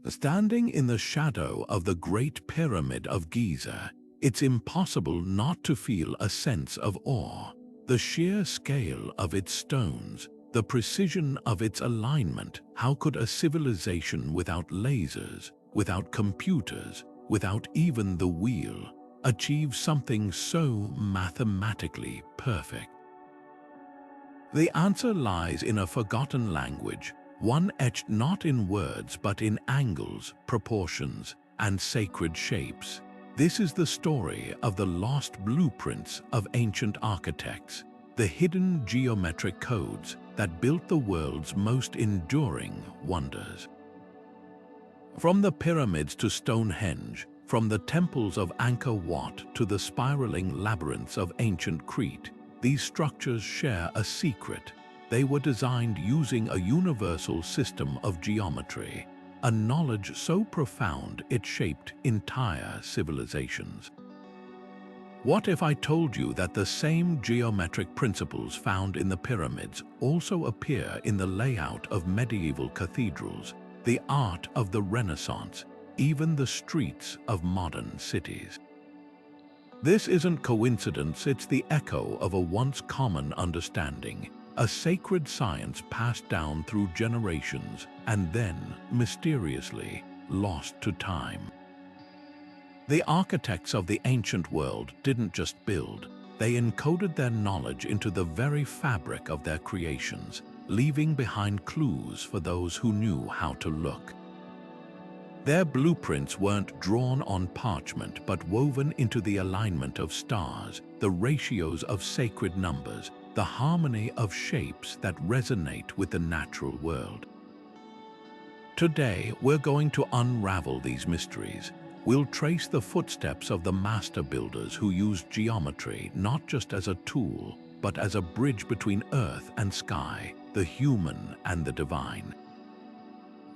Standing in the shadow of the Great Pyramid of Giza, it's impossible not to feel a sense of awe. The sheer scale of its stones, the precision of its alignment. How could a civilization without lasers, without computers, without even the wheel, achieve something so mathematically perfect? The answer lies in a forgotten language, one etched not in words but in angles, proportions, and sacred shapes. This is the story of the lost blueprints of ancient architects, the hidden geometric codes that built the world's most enduring wonders. From the pyramids to Stonehenge, from the temples of Angkor Wat to the spiraling labyrinths of ancient Crete, these structures share a secret. They were designed using a universal system of geometry, a knowledge so profound it shaped entire civilizations. What if I told you that the same geometric principles found in the pyramids also appear in the layout of medieval cathedrals, the art of the Renaissance, even the streets of modern cities? This isn't coincidence, it's the echo of a once common understanding, a sacred science passed down through generations and then, mysteriously, lost to time. The architects of the ancient world didn't just build, they encoded their knowledge into the very fabric of their creations, leaving behind clues for those who knew how to look. Their blueprints weren't drawn on parchment but woven into the alignment of stars, the ratios of sacred numbers, the harmony of shapes that resonate with the natural world. Today, we're going to unravel these mysteries. We'll trace the footsteps of the master builders who used geometry not just as a tool, but as a bridge between earth and sky, the human and the divine.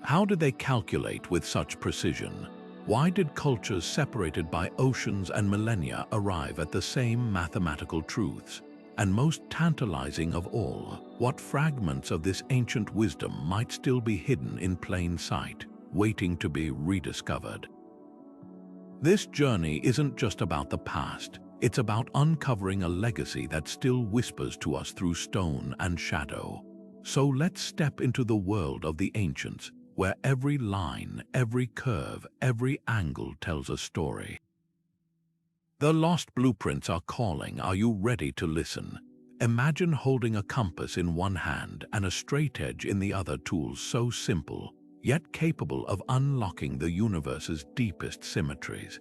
How did they calculate with such precision? Why did cultures separated by oceans and millennia arrive at the same mathematical truths? And most tantalizing of all, what fragments of this ancient wisdom might still be hidden in plain sight, waiting to be rediscovered? This journey isn't just about the past, it's about uncovering a legacy that still whispers to us through stone and shadow. So let's step into the world of the ancients, where every line, every curve, every angle tells a story. The lost blueprints are calling. Are you ready to listen? Imagine holding a compass in one hand and a straight edge in the other, tools so simple, yet capable of unlocking the universe's deepest symmetries.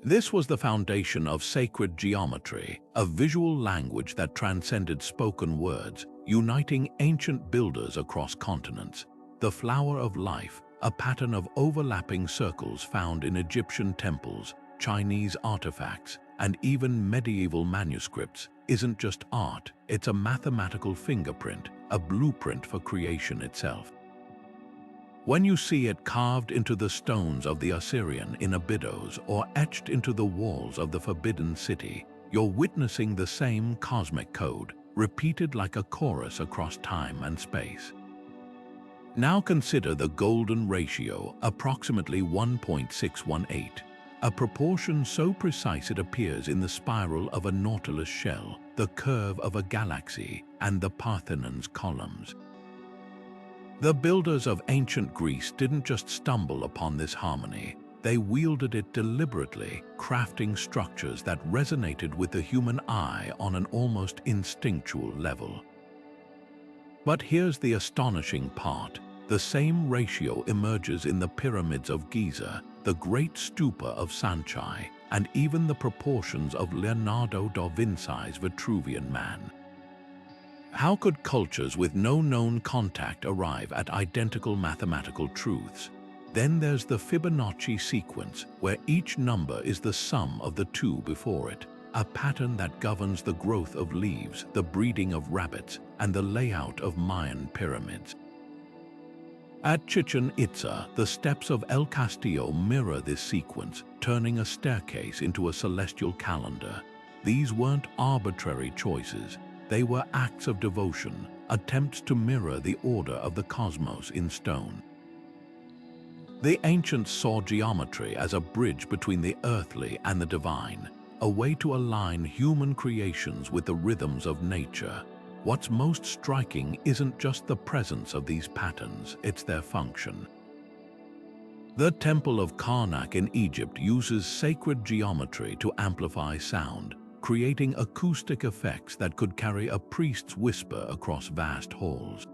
This was the foundation of sacred geometry, a visual language that transcended spoken words, uniting ancient builders across continents. The flower of life, a pattern of overlapping circles found in Egyptian temples, Chinese artifacts, and even medieval manuscripts, isn't just art, it's a mathematical fingerprint, a blueprint for creation itself. When you see it carved into the stones of the Assyrian in Abydos or etched into the walls of the Forbidden City, you're witnessing the same cosmic code, repeated like a chorus across time and space. Now consider the golden ratio, approximately 1.618, a proportion so precise it appears in the spiral of a nautilus shell, the curve of a galaxy, and the Parthenon's columns. The builders of ancient Greece didn't just stumble upon this harmony, they wielded it deliberately, crafting structures that resonated with the human eye on an almost instinctual level. But here's the astonishing part. The same ratio emerges in the pyramids of Giza, the great stupa of Sanchai, and even the proportions of Leonardo da Vinci's Vitruvian Man. How could cultures with no known contact arrive at identical mathematical truths? Then there's the Fibonacci sequence, where each number is the sum of the two before it, a pattern that governs the growth of leaves, the breeding of rabbits, and the layout of Mayan pyramids. At Chichen Itza, the steps of El Castillo mirror this sequence, turning a staircase into a celestial calendar. These weren't arbitrary choices. They were acts of devotion, attempts to mirror the order of the cosmos in stone. The ancients saw geometry as a bridge between the earthly and the divine, a way to align human creations with the rhythms of nature. What's most striking isn't just the presence of these patterns, it's their function. The Temple of Karnak in Egypt uses sacred geometry to amplify sound, creating acoustic effects that could carry a priest's whisper across vast halls.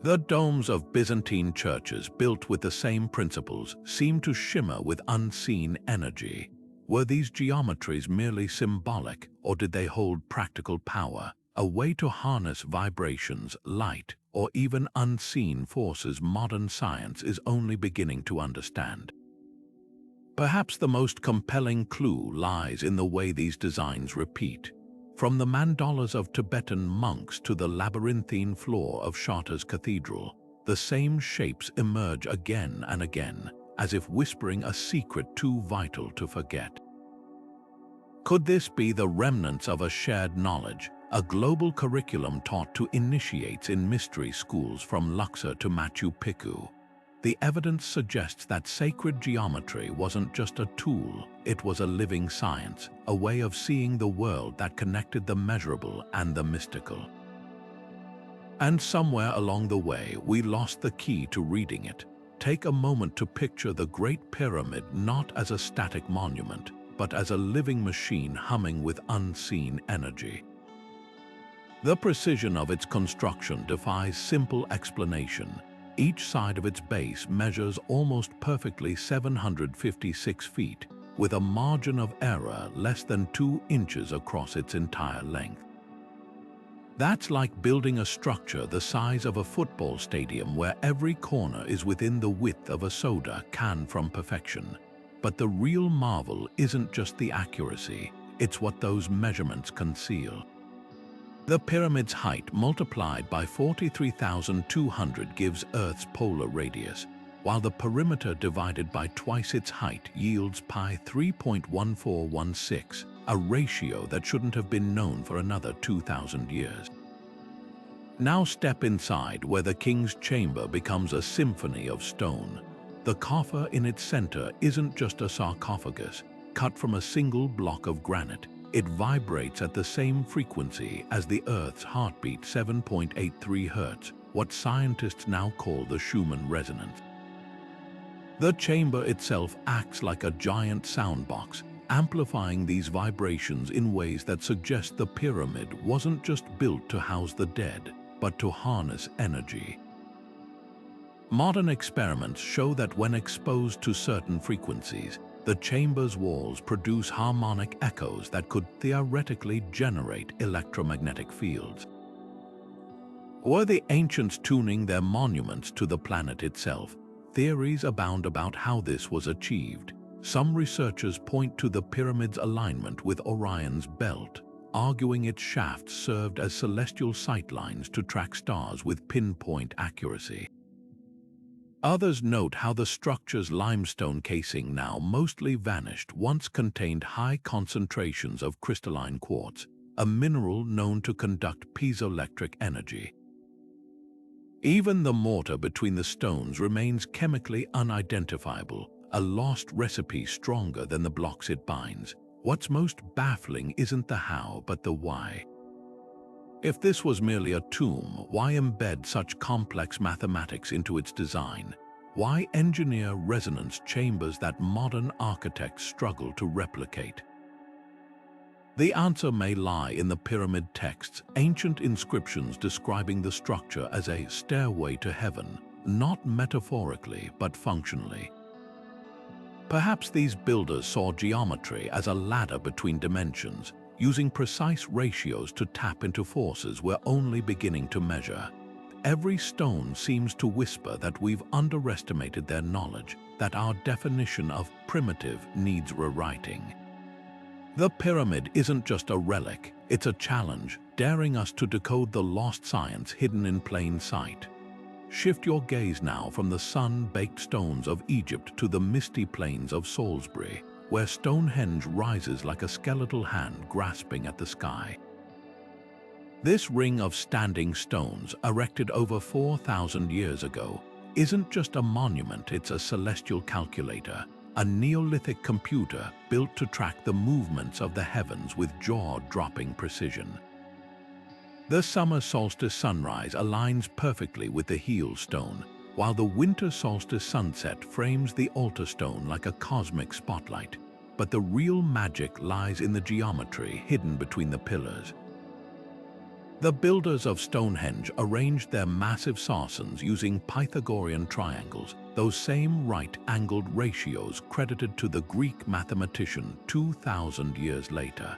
The domes of Byzantine churches, built with the same principles, seem to shimmer with unseen energy. Were these geometries merely symbolic, or did they hold practical power, a way to harness vibrations, light, or even unseen forces modern science is only beginning to understand? Perhaps the most compelling clue lies in the way these designs repeat. From the mandalas of Tibetan monks to the labyrinthine floor of Chartres Cathedral, the same shapes emerge again and again, as if whispering a secret too vital to forget. Could this be the remnants of a shared knowledge, a global curriculum taught to initiates in mystery schools from Luxor to Machu Picchu? The evidence suggests that sacred geometry wasn't just a tool, it was a living science, a way of seeing the world that connected the measurable and the mystical. And somewhere along the way, we lost the key to reading it. Take a moment to picture the Great Pyramid not as a static monument, but as a living machine humming with unseen energy. The precision of its construction defies simple explanation. Each side of its base measures almost perfectly 756 feet, with a margin of error less than 2 inches across its entire length. That's like building a structure the size of a football stadium where every corner is within the width of a soda can from perfection. But the real marvel isn't just the accuracy, it's what those measurements conceal. The pyramid's height multiplied by 43,200 gives Earth's polar radius, while the perimeter divided by twice its height yields pi 3.1416, a ratio that shouldn't have been known for another 2,000 years. Now step inside, where the king's chamber becomes a symphony of stone. The coffer in its center isn't just a sarcophagus, cut from a single block of granite. It vibrates at the same frequency as the Earth's heartbeat, 7.83 Hz, what scientists now call the Schumann resonance. The chamber itself acts like a giant soundbox, amplifying these vibrations in ways that suggest the pyramid wasn't just built to house the dead, but to harness energy. Modern experiments show that when exposed to certain frequencies, the chamber's walls produce harmonic echoes that could theoretically generate electromagnetic fields. Were the ancients tuning their monuments to the planet itself? Theories abound about how this was achieved. Some researchers point to the pyramid's alignment with Orion's belt, arguing its shafts served as celestial sightlines to track stars with pinpoint accuracy. Others note how the structure's limestone casing, now mostly vanished, once contained high concentrations of crystalline quartz, a mineral known to conduct piezoelectric energy. Even the mortar between the stones remains chemically unidentifiable, a lost recipe stronger than the blocks it binds. What's most baffling isn't the how, but the why. If this was merely a tomb, why embed such complex mathematics into its design? Why engineer resonance chambers that modern architects struggle to replicate? The answer may lie in the pyramid texts, ancient inscriptions describing the structure as a stairway to heaven, not metaphorically but functionally. Perhaps these builders saw geometry as a ladder between dimensions, using precise ratios to tap into forces we're only beginning to measure. Every stone seems to whisper that we've underestimated their knowledge, that our definition of primitive needs rewriting. The pyramid isn't just a relic, it's a challenge, daring us to decode the lost science hidden in plain sight. Shift your gaze now from the sun-baked stones of Egypt to the misty plains of Salisbury, where Stonehenge rises like a skeletal hand grasping at the sky. This ring of standing stones, erected over 4,000 years ago, isn't just a monument, it's a celestial calculator, a Neolithic computer built to track the movements of the heavens with jaw-dropping precision. The summer solstice sunrise aligns perfectly with the heel stone, while the winter solstice sunset frames the altar stone like a cosmic spotlight. But the real magic lies in the geometry hidden between the pillars. The builders of Stonehenge arranged their massive sarcens using Pythagorean triangles, those same right-angled ratios credited to the Greek mathematician 2,000 years later.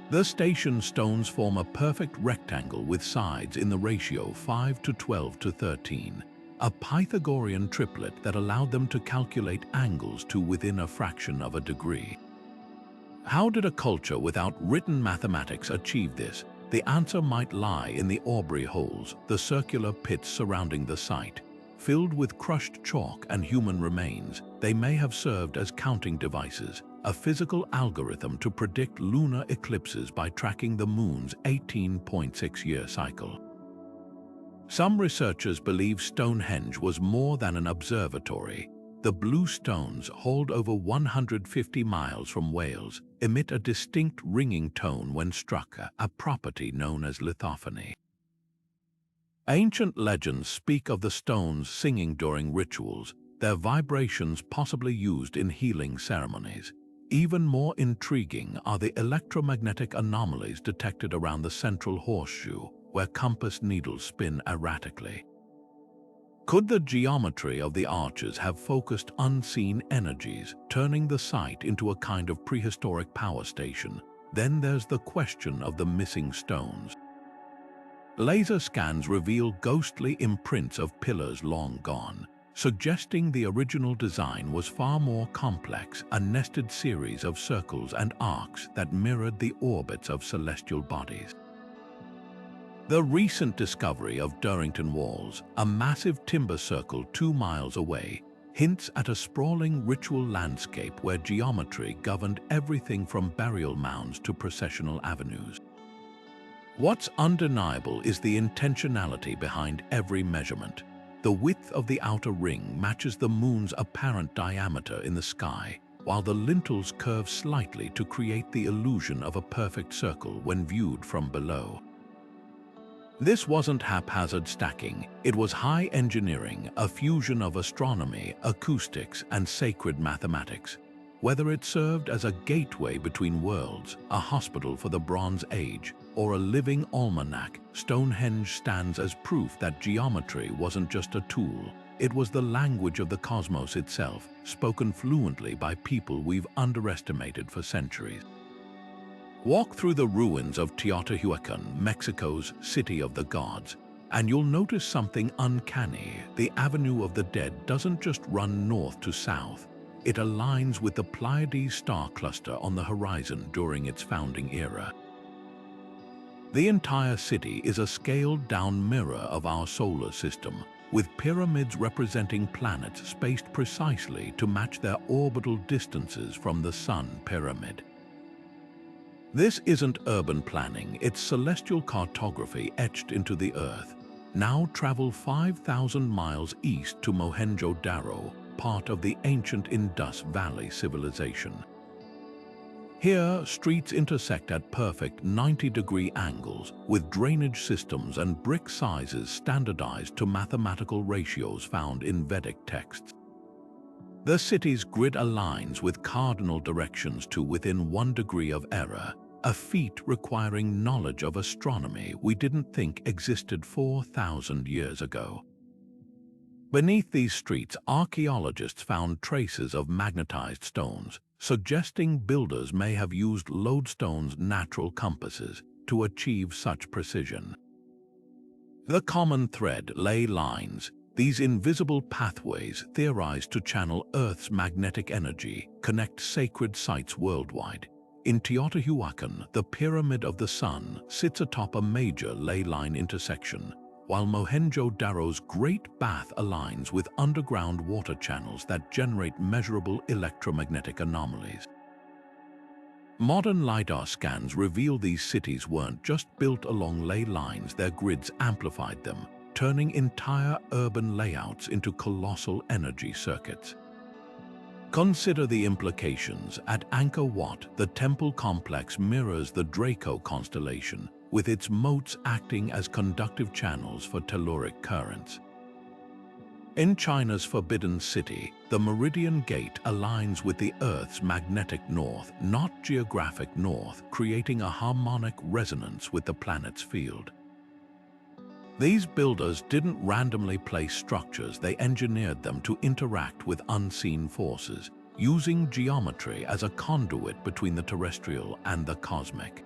The station stones form a perfect rectangle with sides in the ratio 5:12:13, a Pythagorean triplet that allowed them to calculate angles to within a fraction of a degree. How did a culture without written mathematics achieve this? The answer might lie in the Aubrey holes, the circular pits surrounding the site. Filled with crushed chalk and human remains, they may have served as counting devices, a physical algorithm to predict lunar eclipses by tracking the moon's 18.6-year cycle. Some researchers believe Stonehenge was more than an observatory. The blue stones, hauled over 150 miles from Wales, emit a distinct ringing tone when struck, a property known as lithophony. Ancient legends speak of the stones singing during rituals, their vibrations possibly used in healing ceremonies. Even more intriguing are the electromagnetic anomalies detected around the central horseshoe, where compass needles spin erratically. Could the geometry of the arches have focused unseen energies, turning the site into a kind of prehistoric power station? Then there's the question of the missing stones. Laser scans reveal ghostly imprints of pillars long gone, suggesting the original design was far more complex, a nested series of circles and arcs that mirrored the orbits of celestial bodies. The recent discovery of Durrington Walls, a massive timber circle 2 miles away, hints at a sprawling ritual landscape where geometry governed everything from burial mounds to processional avenues. What's undeniable is the intentionality behind every measurement. The width of the outer ring matches the moon's apparent diameter in the sky, while the lintels curve slightly to create the illusion of a perfect circle when viewed from below. This wasn't haphazard stacking, it was high engineering, a fusion of astronomy, acoustics, and sacred mathematics. Whether it served as a gateway between worlds, a hospital for the Bronze Age, or a living almanac, Stonehenge stands as proof that geometry wasn't just a tool. It was the language of the cosmos itself, spoken fluently by people we've underestimated for centuries. Walk through the ruins of Teotihuacan, Mexico's city of the gods, and you'll notice something uncanny. The Avenue of the Dead doesn't just run north to south. It aligns with the Pleiades star cluster on the horizon during its founding era. The entire city is a scaled-down mirror of our solar system, with pyramids representing planets spaced precisely to match their orbital distances from the Sun pyramid. This isn't urban planning, it's celestial cartography etched into the Earth. Now travel 5,000 miles east to Mohenjo-Daro, part of the ancient Indus Valley civilization. Here, streets intersect at perfect 90-degree angles, with drainage systems and brick sizes standardized to mathematical ratios found in Vedic texts. The city's grid aligns with cardinal directions to within 1 degree of error, a feat requiring knowledge of astronomy we didn't think existed 4,000 years ago. Beneath these streets, archaeologists found traces of magnetized stones, suggesting builders may have used lodestone's natural compasses to achieve such precision. The common thread: ley lines. These invisible pathways, theorized to channel Earth's magnetic energy, connect sacred sites worldwide. In Teotihuacan, the Pyramid of the Sun sits atop a major ley line intersection, while Mohenjo-Daro's Great Bath aligns with underground water channels that generate measurable electromagnetic anomalies. Modern LiDAR scans reveal these cities weren't just built along ley lines, their grids amplified them, turning entire urban layouts into colossal energy circuits. Consider the implications. At Angkor Wat, the temple complex mirrors the Draco constellation, with its moats acting as conductive channels for telluric currents. In China's Forbidden City, the Meridian Gate aligns with the Earth's magnetic north, not geographic north, creating a harmonic resonance with the planet's field. These builders didn't randomly place structures, they engineered them to interact with unseen forces, using geometry as a conduit between the terrestrial and the cosmic.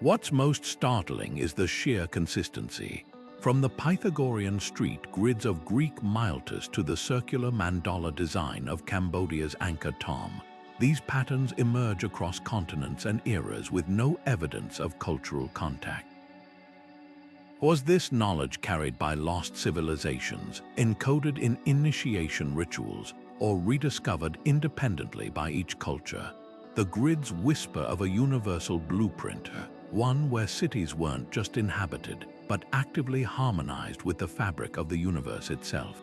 What's most startling is the sheer consistency. From the Pythagorean street grids of Greek Miletus to the circular mandala design of Cambodia's Angkor Thom, these patterns emerge across continents and eras with no evidence of cultural contact. Was this knowledge carried by lost civilizations, encoded in initiation rituals, or rediscovered independently by each culture? The grids whisper of a universal blueprint, one where cities weren't just inhabited, but actively harmonized with the fabric of the universe itself.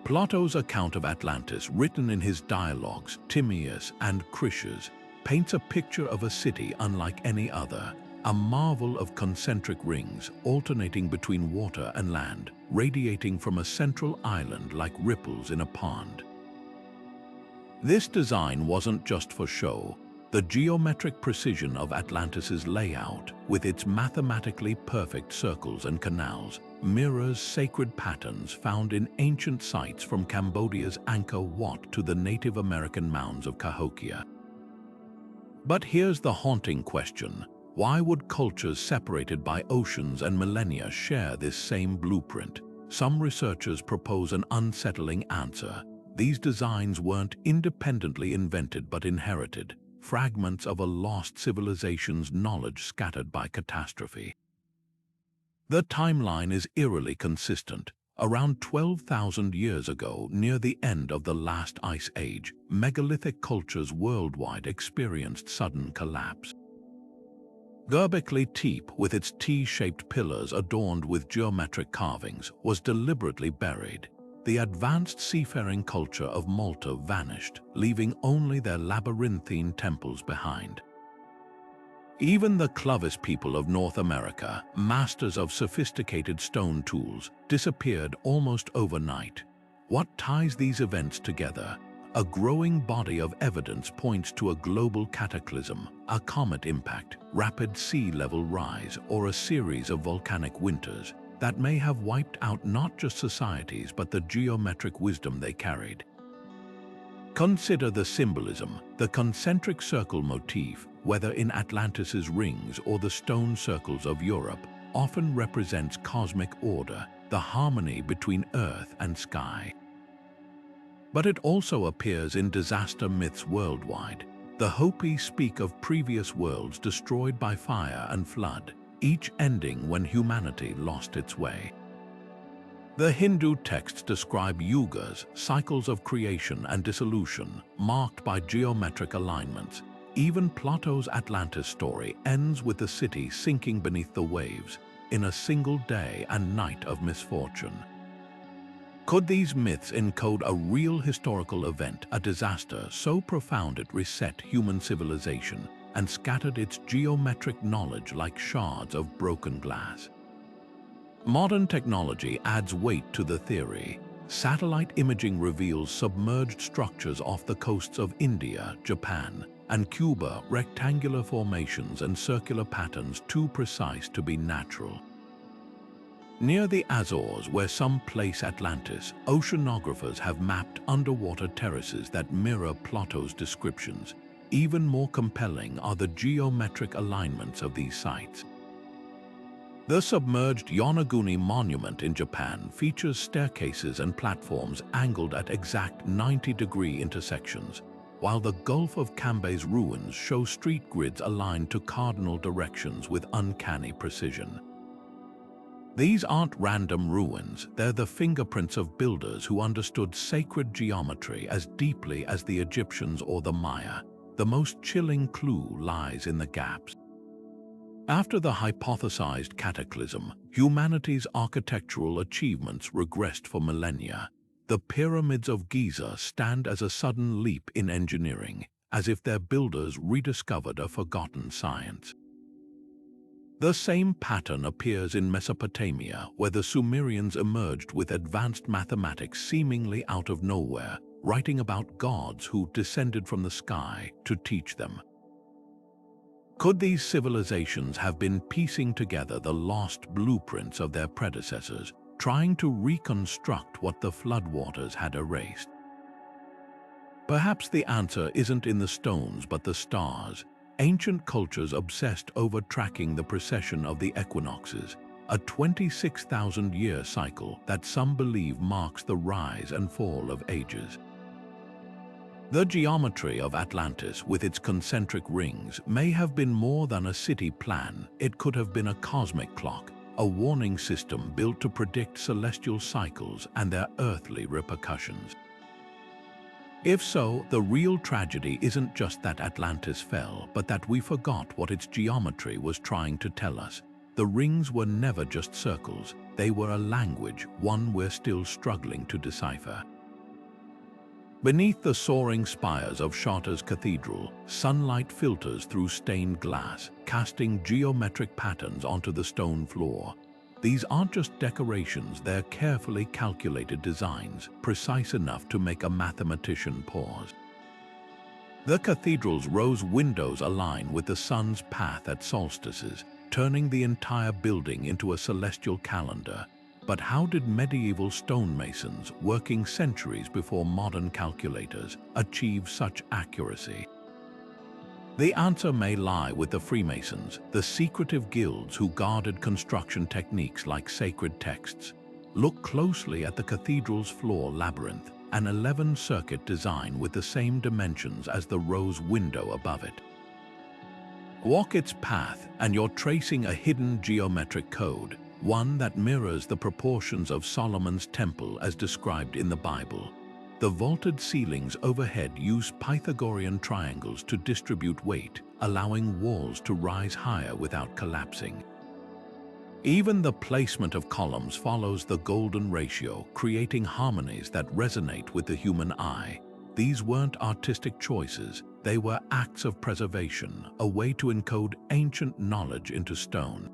Plato's account of Atlantis, written in his dialogues Timaeus and Critias, paints a picture of a city unlike any other, a marvel of concentric rings alternating between water and land, radiating from a central island like ripples in a pond. This design wasn't just for show. The geometric precision of Atlantis's layout, with its mathematically perfect circles and canals, mirrors sacred patterns found in ancient sites from Cambodia's Angkor Wat to the Native American mounds of Cahokia. But here's the haunting question. Why would cultures separated by oceans and millennia share this same blueprint? Some researchers propose an unsettling answer. These designs weren't independently invented but inherited, fragments of a lost civilization's knowledge scattered by catastrophe. The timeline is eerily consistent. Around 12,000 years ago, near the end of the last ice age, megalithic cultures worldwide experienced sudden collapse. Göbekli Tepe, with its T-shaped pillars adorned with geometric carvings, was deliberately buried. The advanced seafaring culture of Malta vanished, leaving only their labyrinthine temples behind. Even the Clovis people of North America, masters of sophisticated stone tools, disappeared almost overnight. What ties these events together? A growing body of evidence points to a global cataclysm, a comet impact, rapid sea level rise, or a series of volcanic winters that may have wiped out not just societies but the geometric wisdom they carried. Consider the symbolism. The concentric circle motif, whether in Atlantis's rings or the stone circles of Europe, often represents cosmic order, the harmony between earth and sky. But it also appears in disaster myths worldwide. The Hopi speak of previous worlds destroyed by fire and flood, each ending when humanity lost its way. The Hindu texts describe yugas, cycles of creation and dissolution, marked by geometric alignments. Even Plato's Atlantis story ends with the city sinking beneath the waves in a single day and night of misfortune. Could these myths encode a real historical event, a disaster so profound it reset human civilization and scattered its geometric knowledge like shards of broken glass? Modern technology adds weight to the theory. Satellite imaging reveals submerged structures off the coasts of India, Japan, and Cuba, rectangular formations and circular patterns too precise to be natural. Near the Azores, where some place Atlantis, oceanographers have mapped underwater terraces that mirror Plato's descriptions. Even more compelling are the geometric alignments of these sites. The submerged Yonaguni Monument in Japan features staircases and platforms angled at exact 90-degree intersections, while the Gulf of Cambe's ruins show street grids aligned to cardinal directions with uncanny precision. These aren't random ruins, they're the fingerprints of builders who understood sacred geometry as deeply as the Egyptians or the Maya. The most chilling clue lies in the gaps. After the hypothesized cataclysm, Humanity's architectural achievements regressed for millennia. The pyramids of Giza stand as a sudden leap in engineering, as if their builders rediscovered a forgotten science. The same pattern appears in Mesopotamia, where the Sumerians emerged with advanced mathematics seemingly out of nowhere, writing about gods who descended from the sky to teach them. Could these civilizations have been piecing together the lost blueprints of their predecessors, trying to reconstruct what the floodwaters had erased? Perhaps the answer isn't in the stones but the stars. Ancient cultures obsessed over tracking the precession of the equinoxes, a 26,000-year cycle that some believe marks the rise and fall of ages. The geometry of Atlantis, with its concentric rings, may have been more than a city plan. It could have been a cosmic clock, a warning system built to predict celestial cycles and their earthly repercussions. If so, the real tragedy isn't just that Atlantis fell, but that we forgot what its geometry was trying to tell us. The rings were never just circles, they were a language, one we're still struggling to decipher. Beneath the soaring spires of Chartres Cathedral, sunlight filters through stained glass, casting geometric patterns onto the stone floor. These aren't just decorations, they're carefully calculated designs, precise enough to make a mathematician pause. The cathedral's rose windows align with the sun's path at solstices, turning the entire building into a celestial calendar. But how did medieval stonemasons, working centuries before modern calculators, achieve such accuracy? The answer may lie with the Freemasons, the secretive guilds who guarded construction techniques like sacred texts. Look closely at the cathedral's floor labyrinth, an 11-circuit design with the same dimensions as the rose window above it. Walk its path, and you're tracing a hidden geometric code, one that mirrors the proportions of Solomon's temple as described in the Bible. The vaulted ceilings overhead use Pythagorean triangles to distribute weight, allowing walls to rise higher without collapsing. Even the placement of columns follows the golden ratio, creating harmonies that resonate with the human eye. These weren't artistic choices, they were acts of preservation, a way to encode ancient knowledge into stone.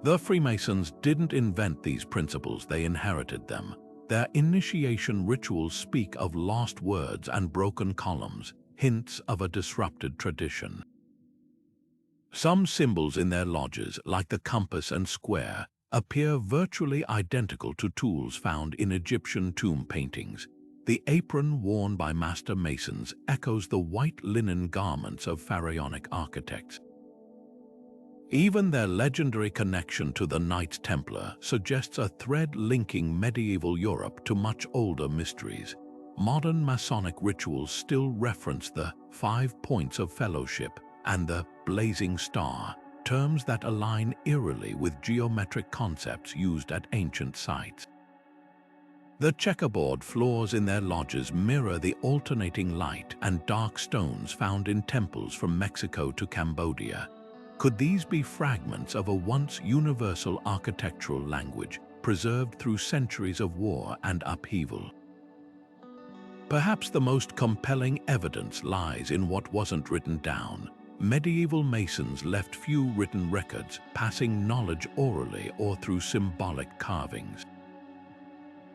The Freemasons didn't invent these principles, they inherited them. Their initiation rituals speak of lost words and broken columns, hints of a disrupted tradition. Some symbols in their lodges, like the compass and square, appear virtually identical to tools found in Egyptian tomb paintings. The apron worn by master masons echoes the white linen garments of pharaonic architects. Even their legendary connection to the Knights Templar suggests a thread linking medieval Europe to much older mysteries. Modern Masonic rituals still reference the 5 points of fellowship and the blazing star, terms that align eerily with geometric concepts used at ancient sites. The checkerboard floors in their lodges mirror the alternating light and dark stones found in temples from Mexico to Cambodia. Could these be fragments of a once universal architectural language, preserved through centuries of war and upheaval? Perhaps the most compelling evidence lies in what wasn't written down. Medieval masons left few written records, passing knowledge orally or through symbolic carvings.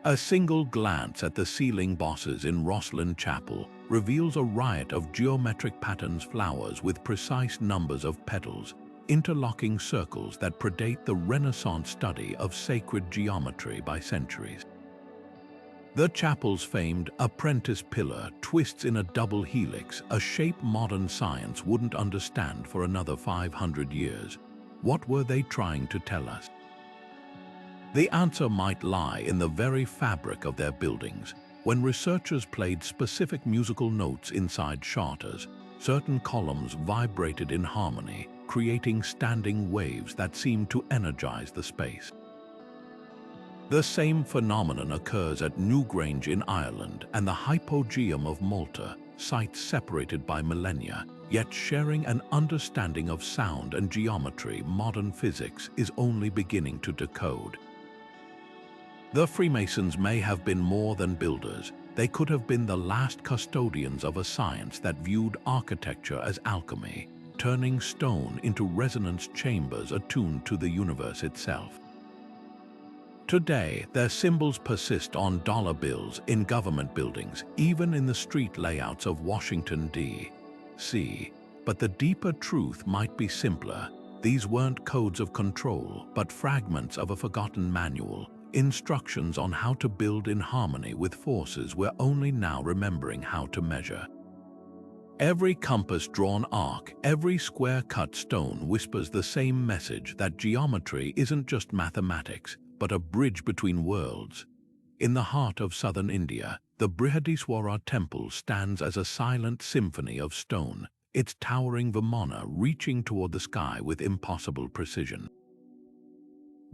A single glance at the ceiling bosses in Rosslyn Chapel reveals a riot of geometric patterns, flowers with precise numbers of petals, interlocking circles that predate the Renaissance study of sacred geometry by centuries. The chapel's famed apprentice pillar twists in a double helix, a shape modern science wouldn't understand for another 500 years. What were they trying to tell us? The answer might lie in the very fabric of their buildings. When researchers played specific musical notes inside charters, certain columns vibrated in harmony, creating standing waves that seemed to energize the space. The same phenomenon occurs at Newgrange in Ireland and the Hypogeum of Malta, sites separated by millennia, yet sharing an understanding of sound and geometry modern physics is only beginning to decode. The Freemasons may have been more than builders. They could have been the last custodians of a science that viewed architecture as alchemy, turning stone into resonance chambers attuned to the universe itself. Today, their symbols persist on dollar bills, in government buildings, even in the street layouts of Washington, D.C. But the deeper truth might be simpler. These weren't codes of control, but fragments of a forgotten manual, instructions on how to build in harmony with forces we're only now remembering how to measure. Every compass-drawn arc, every square-cut stone whispers the same message that geometry isn't just mathematics, but a bridge between worlds. In the heart of southern India, the Brihadiswara temple stands as a silent symphony of stone, its towering Vimana reaching toward the sky with impossible precision.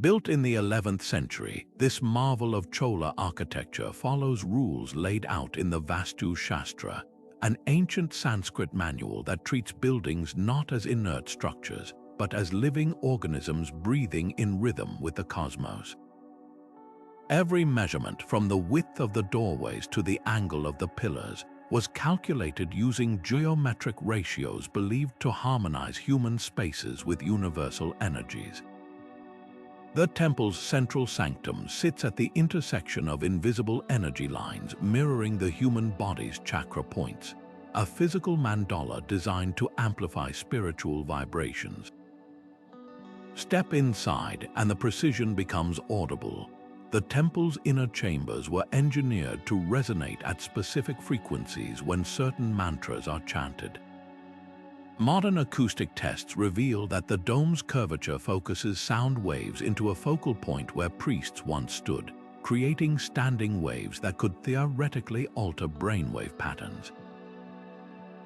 Built in the 11th century, this marvel of Chola architecture follows rules laid out in the Vastu Shastra, an ancient Sanskrit manual that treats buildings not as inert structures, but as living organisms breathing in rhythm with the cosmos. Every measurement, from the width of the doorways to the angle of the pillars, was calculated using geometric ratios believed to harmonize human spaces with universal energies. The temple's central sanctum sits at the intersection of invisible energy lines mirroring the human body's chakra points, a physical mandala designed to amplify spiritual vibrations. Step inside and the precision becomes audible. The temple's inner chambers were engineered to resonate at specific frequencies when certain mantras are chanted. Modern acoustic tests reveal that the dome's curvature focuses sound waves into a focal point where priests once stood, creating standing waves that could theoretically alter brainwave patterns.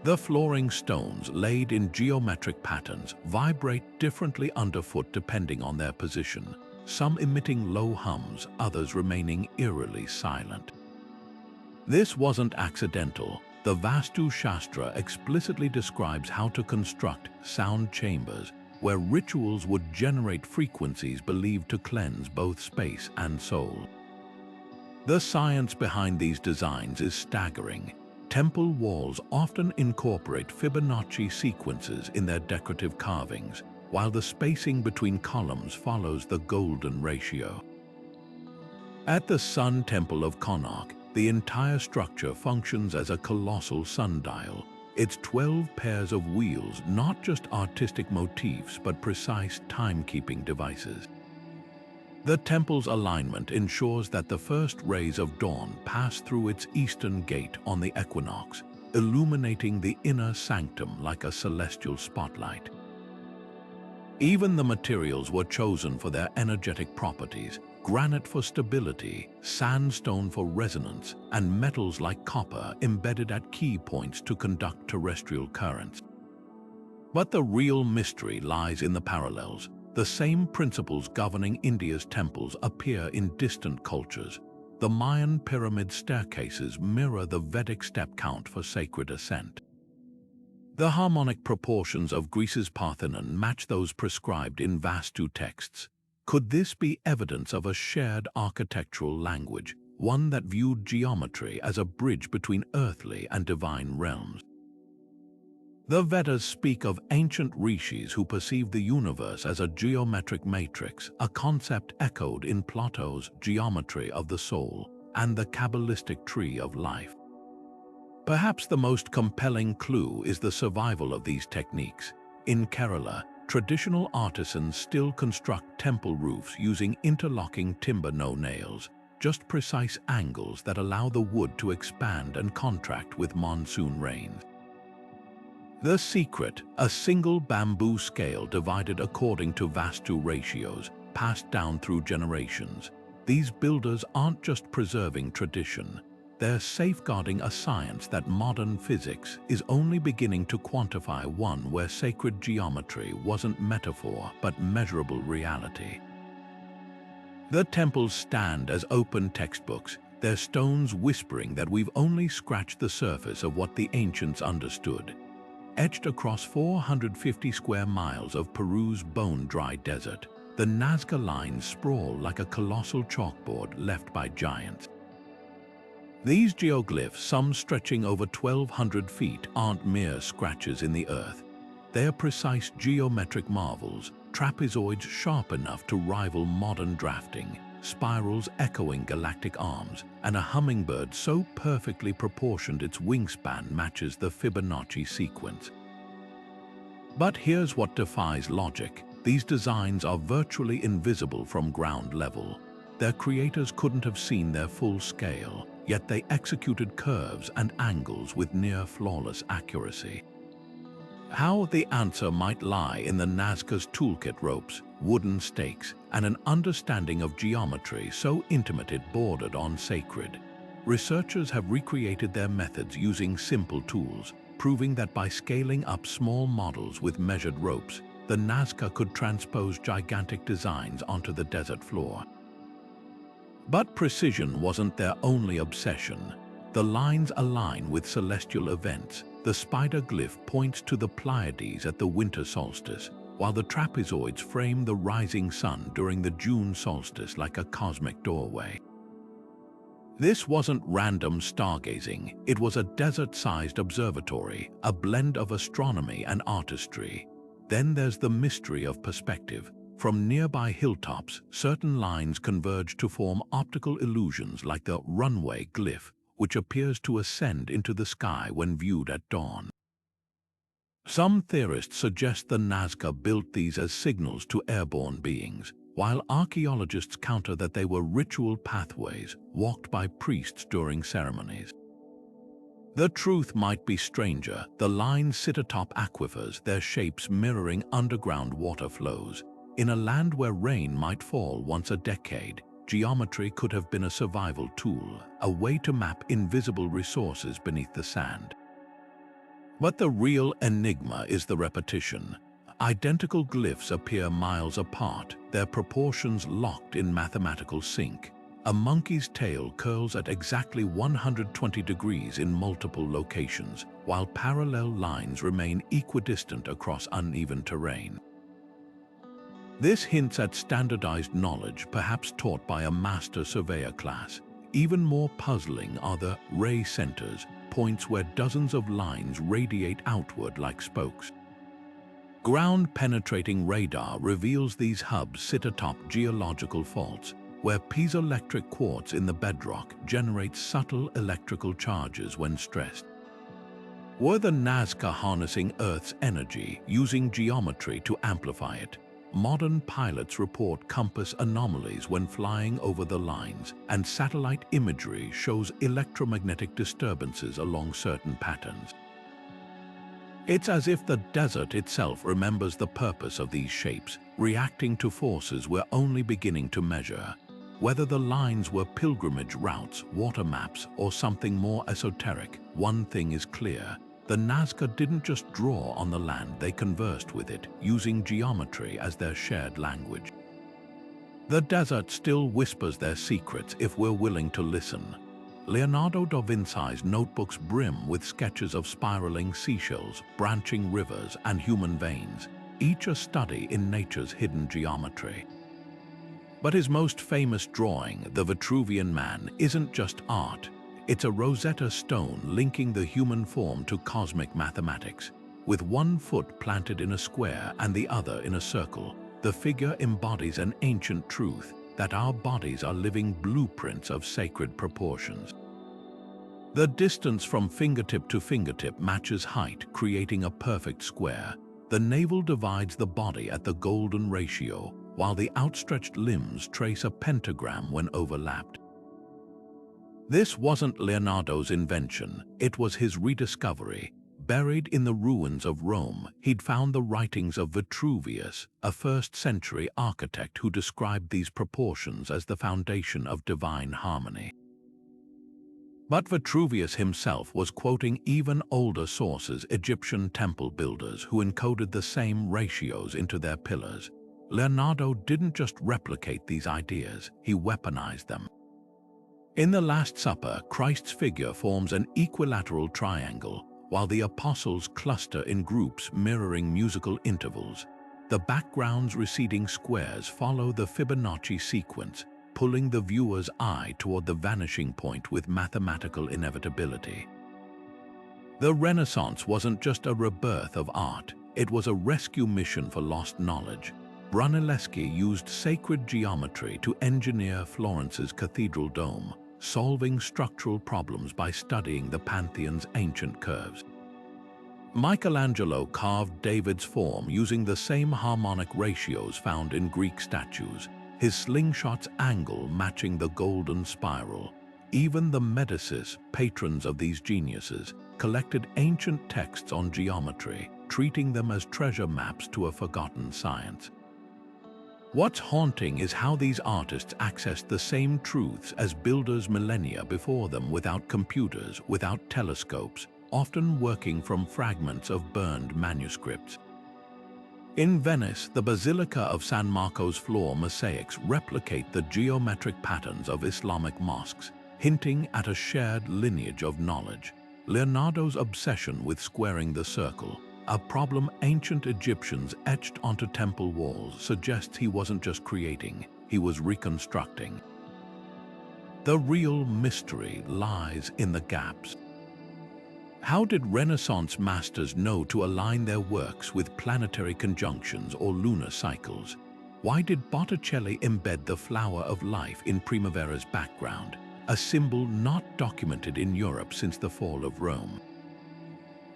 The flooring stones, laid in geometric patterns, vibrate differently underfoot depending on their position, some emitting low hums, others remaining eerily silent. This wasn't accidental. The Vastu Shastra explicitly describes how to construct sound chambers, where rituals would generate frequencies believed to cleanse both space and soul. The science behind these designs is staggering. Temple walls often incorporate Fibonacci sequences in their decorative carvings, while the spacing between columns follows the golden ratio. At the Sun Temple of Konark, the entire structure functions as a colossal sundial, its 12 pairs of wheels not just artistic motifs but precise timekeeping devices. The temple's alignment ensures that the first rays of dawn pass through its eastern gate on the equinox, illuminating the inner sanctum like a celestial spotlight. Even the materials were chosen for their energetic properties: granite for stability, sandstone for resonance, and metals like copper embedded at key points to conduct terrestrial currents. But the real mystery lies in the parallels. The same principles governing India's temples appear in distant cultures. The Mayan pyramid staircases mirror the Vedic step count for sacred ascent. The harmonic proportions of Greece's Parthenon match those prescribed in Vastu texts. Could this be evidence of a shared architectural language, one that viewed geometry as a bridge between earthly and divine realms? The Vedas speak of ancient rishis who perceived the universe as a geometric matrix, a concept echoed in Plato's Geometry of the Soul and the Kabbalistic Tree of Life. Perhaps the most compelling clue is the survival of these techniques. In Kerala, traditional artisans still construct temple roofs using interlocking timber no-nails, just precise angles that allow the wood to expand and contract with monsoon rains. The secret, a single bamboo scale divided according to Vastu ratios, passed down through generations. These builders aren't just preserving tradition, they're safeguarding a science that modern physics is only beginning to quantify, one where sacred geometry wasn't metaphor but measurable reality. The temples stand as open textbooks, their stones whispering that we've only scratched the surface of what the ancients understood. Etched across 450 square miles of Peru's bone-dry desert, the Nazca Lines sprawl like a colossal chalkboard left by giants. These geoglyphs, some stretching over 1,200 feet, aren't mere scratches in the earth. They are precise geometric marvels, trapezoids sharp enough to rival modern drafting, spirals echoing galactic arms, and a hummingbird so perfectly proportioned its wingspan matches the Fibonacci sequence. But here's what defies logic. These designs are virtually invisible from ground level. Their creators couldn't have seen their full scale, yet they executed curves and angles with near-flawless accuracy. How? The answer might lie in the Nazca's toolkit ropes, wooden stakes, and an understanding of geometry so intimate it bordered on sacred. Researchers have recreated their methods using simple tools, proving that by scaling up small models with measured ropes, the Nazca could transpose gigantic designs onto the desert floor. But precision wasn't their only obsession. The lines align with celestial events. The spider glyph points to the Pleiades at the winter solstice, while the trapezoids frame the rising sun during the June solstice like a cosmic doorway. This wasn't random stargazing, it was a desert-sized observatory, a blend of astronomy and artistry. Then there's the mystery of perspective. From nearby hilltops, certain lines converge to form optical illusions like the runway glyph, which appears to ascend into the sky when viewed at dawn. Some theorists suggest the Nazca built these as signals to airborne beings, while archaeologists counter that they were ritual pathways walked by priests during ceremonies. The truth might be stranger. The lines sit atop aquifers, their shapes mirroring underground water flows. In a land where rain might fall once a decade, geometry could have been a survival tool, a way to map invisible resources beneath the sand. But the real enigma is the repetition. Identical glyphs appear miles apart, their proportions locked in mathematical sync. A monkey's tail curls at exactly 120 degrees in multiple locations, while parallel lines remain equidistant across uneven terrain. This hints at standardized knowledge, perhaps taught by a master surveyor class. Even more puzzling are the ray centers, points where dozens of lines radiate outward like spokes. Ground-penetrating radar reveals these hubs sit atop geological faults, where piezoelectric quartz in the bedrock generates subtle electrical charges when stressed. Were the Nazca harnessing Earth's energy, using geometry to amplify it? Modern pilots report compass anomalies when flying over the lines, and satellite imagery shows electromagnetic disturbances along certain patterns. It's as if the desert itself remembers the purpose of these shapes, reacting to forces we're only beginning to measure. Whether the lines were pilgrimage routes, water maps, or something more esoteric, one thing is clear. The Nazca didn't just draw on the land, they conversed with it, using geometry as their shared language. The desert still whispers their secrets if we're willing to listen. Leonardo da Vinci's notebooks brim with sketches of spiraling seashells, branching rivers, and human veins, each a study in nature's hidden geometry. But his most famous drawing, the Vitruvian Man, isn't just art. It's a Rosetta Stone linking the human form to cosmic mathematics. With one foot planted in a square and the other in a circle, the figure embodies an ancient truth that our bodies are living blueprints of sacred proportions. The distance from fingertip to fingertip matches height, creating a perfect square. The navel divides the body at the golden ratio, while the outstretched limbs trace a pentagram when overlapped. This wasn't Leonardo's invention, it was his rediscovery. Buried in the ruins of Rome, he'd found the writings of Vitruvius, a first-century architect who described these proportions as the foundation of divine harmony. But Vitruvius himself was quoting even older sources, Egyptian temple builders who encoded the same ratios into their pillars. Leonardo didn't just replicate these ideas, he weaponized them. In the Last Supper, Christ's figure forms an equilateral triangle, while the apostles cluster in groups mirroring musical intervals. The background's receding squares follow the Fibonacci sequence, pulling the viewer's eye toward the vanishing point with mathematical inevitability. The Renaissance wasn't just a rebirth of art, it was a rescue mission for lost knowledge. Brunelleschi used sacred geometry to engineer Florence's cathedral dome, solving structural problems by studying the Pantheon's ancient curves. Michelangelo carved David's form using the same harmonic ratios found in Greek statues, his slingshot's angle matching the golden spiral. Even the Medicis, patrons of these geniuses, collected ancient texts on geometry, treating them as treasure maps to a forgotten science. What's haunting is how these artists accessed the same truths as builders millennia before them without computers, without telescopes, often working from fragments of burned manuscripts. In Venice, the Basilica of San Marco's floor mosaics replicate the geometric patterns of Islamic mosques, hinting at a shared lineage of knowledge. Leonardo's obsession with squaring the circle, a problem ancient Egyptians etched onto temple walls, suggests he wasn't just creating, he was reconstructing. The real mystery lies in the gaps. How did Renaissance masters know to align their works with planetary conjunctions or lunar cycles? Why did Botticelli embed the flower of life in Primavera's background, a symbol not documented in Europe since the fall of Rome?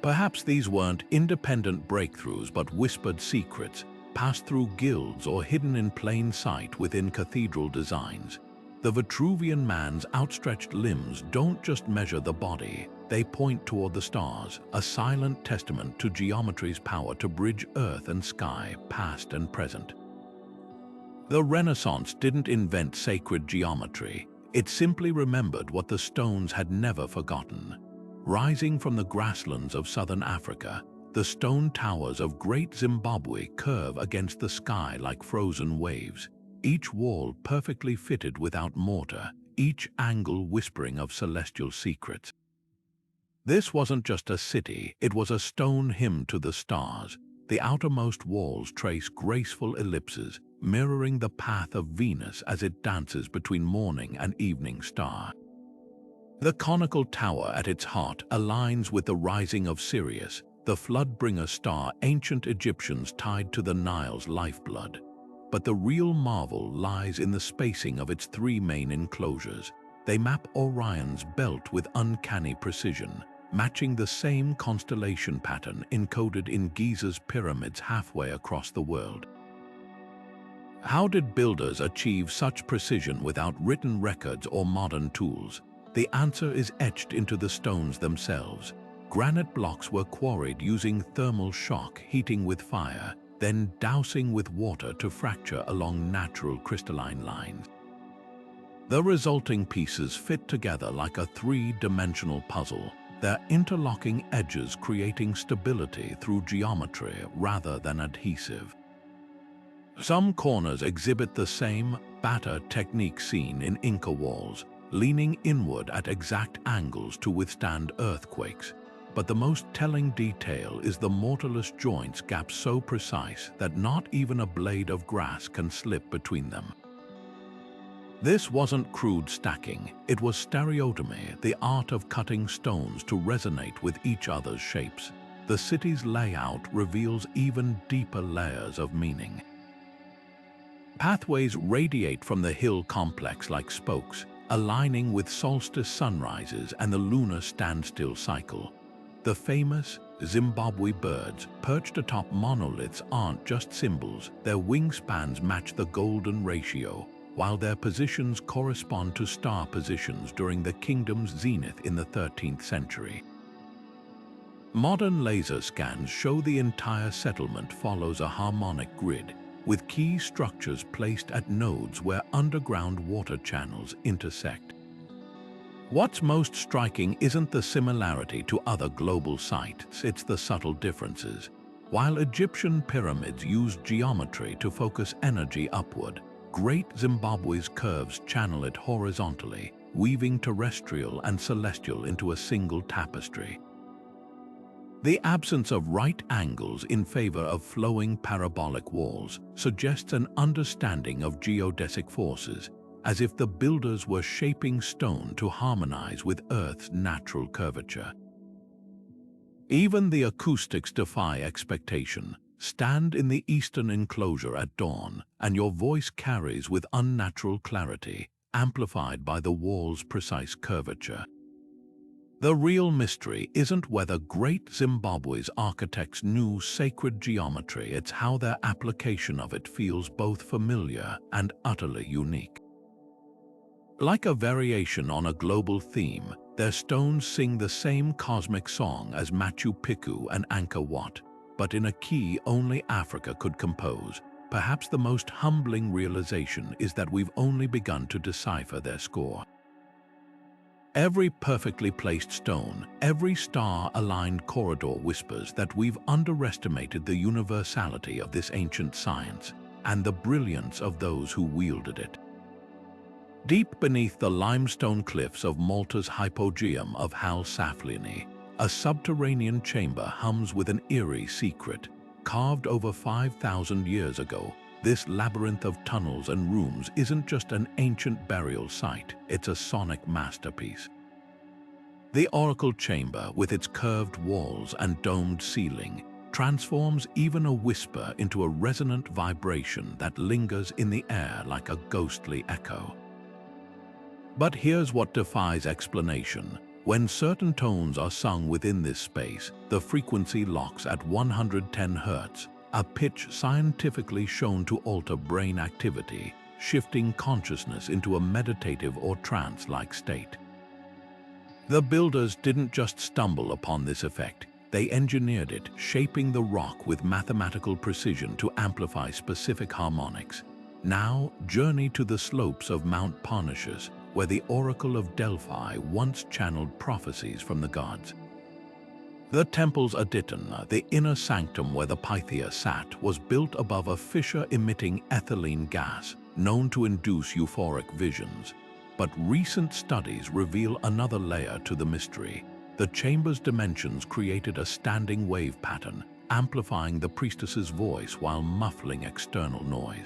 Perhaps these weren't independent breakthroughs but whispered secrets, passed through guilds or hidden in plain sight within cathedral designs. The Vitruvian man's outstretched limbs don't just measure the body, they point toward the stars, a silent testament to geometry's power to bridge earth and sky, past and present. The Renaissance didn't invent sacred geometry, it simply remembered what the stones had never forgotten. Rising from the grasslands of southern Africa, the stone towers of Great Zimbabwe curve against the sky like frozen waves, each wall perfectly fitted without mortar, each angle whispering of celestial secrets. This wasn't just a city, it was a stone hymn to the stars. The outermost walls trace graceful ellipses, mirroring the path of Venus as it dances between morning and evening star. The conical tower at its heart aligns with the rising of Sirius, the flood-bringer star ancient Egyptians tied to the Nile's lifeblood. But the real marvel lies in the spacing of its three main enclosures. They map Orion's belt with uncanny precision, matching the same constellation pattern encoded in Giza's pyramids halfway across the world. How did builders achieve such precision without written records or modern tools? The answer is etched into the stones themselves. Granite blocks were quarried using thermal shock, heating with fire, then dousing with water to fracture along natural crystalline lines. The resulting pieces fit together like a three-dimensional puzzle, their interlocking edges creating stability through geometry rather than adhesive. Some corners exhibit the same batter technique seen in Inca walls, leaning inward at exact angles to withstand earthquakes. But the most telling detail is the mortarless joints, gaps so precise that not even a blade of grass can slip between them. This wasn't crude stacking, it was stereotomy, the art of cutting stones to resonate with each other's shapes. The city's layout reveals even deeper layers of meaning. Pathways radiate from the hill complex like spokes, aligning with solstice sunrises and the lunar standstill cycle. The famous Zimbabwe birds perched atop monoliths aren't just symbols, their wingspans match the golden ratio, while their positions correspond to star positions during the kingdom's zenith in the 13th century. Modern laser scans show the entire settlement follows a harmonic grid, with key structures placed at nodes where underground water channels intersect. What's most striking isn't the similarity to other global sites, it's the subtle differences. While Egyptian pyramids used geometry to focus energy upward, Great Zimbabwe's curves channel it horizontally, weaving terrestrial and celestial into a single tapestry. The absence of right angles in favor of flowing parabolic walls suggests an understanding of geodesic forces, as if the builders were shaping stone to harmonize with Earth's natural curvature. Even the acoustics defy expectation. Stand in the eastern enclosure at dawn, and your voice carries with unnatural clarity, amplified by the wall's precise curvature. The real mystery isn't whether great Zimbabwe's architects knew sacred geometry, it's how their application of it feels both familiar and utterly unique. Like a variation on a global theme, their stones sing the same cosmic song as Machu Picchu and Angkor Wat, but in a key only Africa could compose. Perhaps the most humbling realization is that we've only begun to decipher their score. Every perfectly placed stone, every star-aligned corridor whispers that we've underestimated the universality of this ancient science and the brilliance of those who wielded it. Deep beneath the limestone cliffs of Malta's hypogeum of Hal Saflieni, a subterranean chamber hums with an eerie secret. Carved over 5,000 years ago, this labyrinth of tunnels and rooms isn't just an ancient burial site, it's a sonic masterpiece. The oracle chamber, with its curved walls and domed ceiling, transforms even a whisper into a resonant vibration that lingers in the air like a ghostly echo. But here's what defies explanation. When certain tones are sung within this space, the frequency locks at 110 Hz, a pitch scientifically shown to alter brain activity, shifting consciousness into a meditative or trance-like state. The builders didn't just stumble upon this effect, they engineered it, shaping the rock with mathematical precision to amplify specific harmonics. Now, journey to the slopes of Mount Parnassus, where the Oracle of Delphi once channeled prophecies from the gods. The temple's Aditon, the inner sanctum where the Pythia sat, was built above a fissure emitting ethylene gas, known to induce euphoric visions. But recent studies reveal another layer to the mystery. The chamber's dimensions created a standing wave pattern, amplifying the priestess's voice while muffling external noise.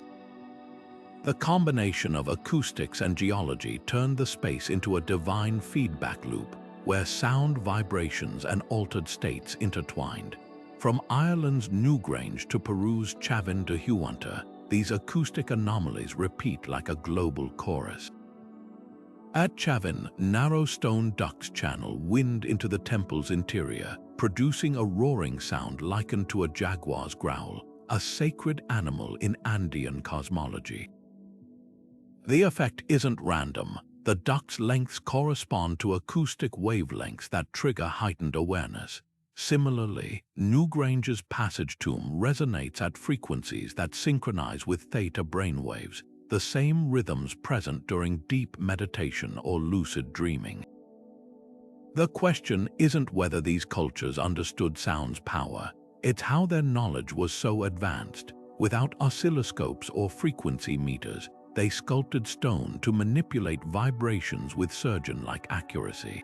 The combination of acoustics and geology turned the space into a divine feedback loop, where sound vibrations and altered states intertwined. From Ireland's Newgrange to Peru's Chavin de Huanta, these acoustic anomalies repeat like a global chorus. At Chavin, narrow stone ducts channel wind into the temple's interior, producing a roaring sound likened to a jaguar's growl, a sacred animal in Andean cosmology. The effect isn't random. The duct's lengths correspond to acoustic wavelengths that trigger heightened awareness. Similarly, Newgrange's passage tomb resonates at frequencies that synchronize with theta brainwaves, the same rhythms present during deep meditation or lucid dreaming. The question isn't whether these cultures understood sound's power, it's how their knowledge was so advanced. Without oscilloscopes or frequency meters, they sculpted stone to manipulate vibrations with surgeon-like accuracy.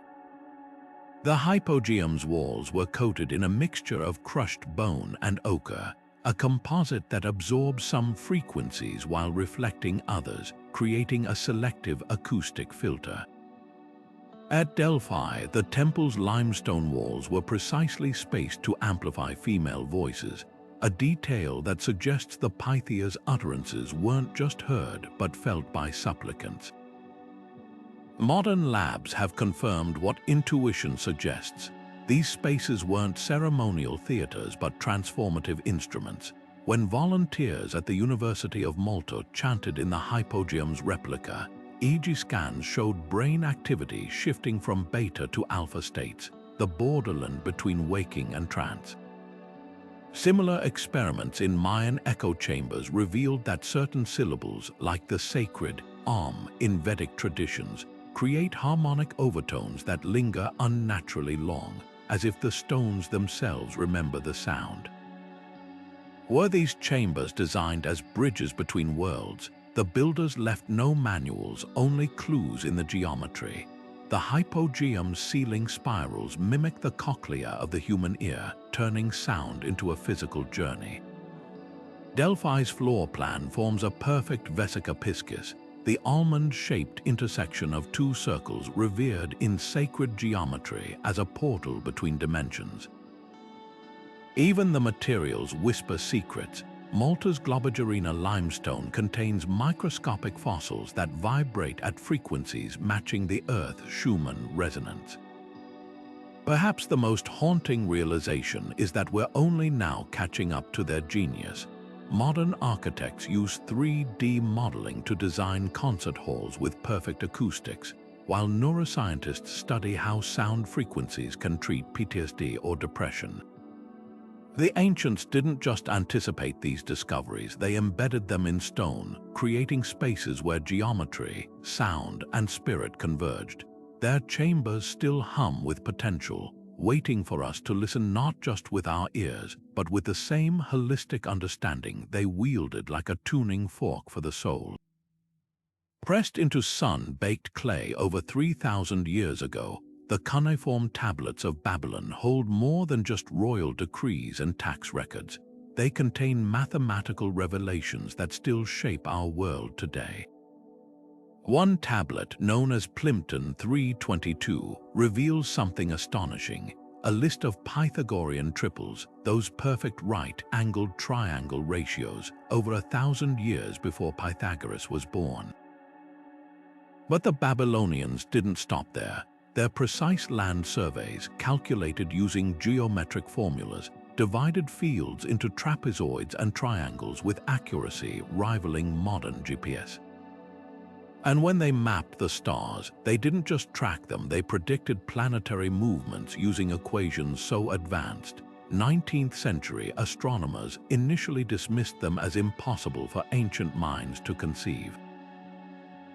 The hypogeum's walls were coated in a mixture of crushed bone and ochre, a composite that absorbs some frequencies while reflecting others, creating a selective acoustic filter. At Delphi, the temple's limestone walls were precisely spaced to amplify female voices, a detail that suggests the Pythia's utterances weren't just heard but felt by supplicants. Modern labs have confirmed what intuition suggests. These spaces weren't ceremonial theaters but transformative instruments. When volunteers at the University of Malta chanted in the hypogeum's replica, EEG scans showed brain activity shifting from beta to alpha states, the borderland between waking and trance. Similar experiments in Mayan echo chambers revealed that certain syllables, like the sacred in Vedic traditions, create harmonic overtones that linger unnaturally long, as if the stones themselves remember the sound. Were these chambers designed as bridges between worlds, The builders left no manuals, only clues in the geometry. The hypogeum ceiling spirals mimic the cochlea of the human ear, turning sound into a physical journey. Delphi's floor plan forms a perfect vesica piscis, the almond-shaped intersection of two circles revered in sacred geometry as a portal between dimensions. Even the materials whisper secrets. Malta's Globigerina limestone contains microscopic fossils that vibrate at frequencies matching the Earth's Schumann resonance. Perhaps the most haunting realization is that we're only now catching up to their genius. Modern architects use 3D modeling to design concert halls with perfect acoustics, while neuroscientists study how sound frequencies can treat PTSD or depression. The ancients didn't just anticipate these discoveries, they embedded them in stone, creating spaces where geometry, sound, and spirit converged. Their chambers still hum with potential, waiting for us to listen not just with our ears, but with the same holistic understanding they wielded like a tuning fork for the soul. Pressed into sun-baked clay over 3,000 years ago, the cuneiform tablets of Babylon hold more than just royal decrees and tax records. They contain mathematical revelations that still shape our world today. One tablet, known as Plimpton 322, reveals something astonishing: a list of Pythagorean triples, those perfect right-angled triangle ratios, over 1,000 years before Pythagoras was born. But the Babylonians didn't stop there. Their precise land surveys, calculated using geometric formulas, divided fields into trapezoids and triangles with accuracy rivaling modern GPS. And when they mapped the stars, they didn't just track them, they predicted planetary movements using equations so advanced, 19th century astronomers initially dismissed them as impossible for ancient minds to conceive.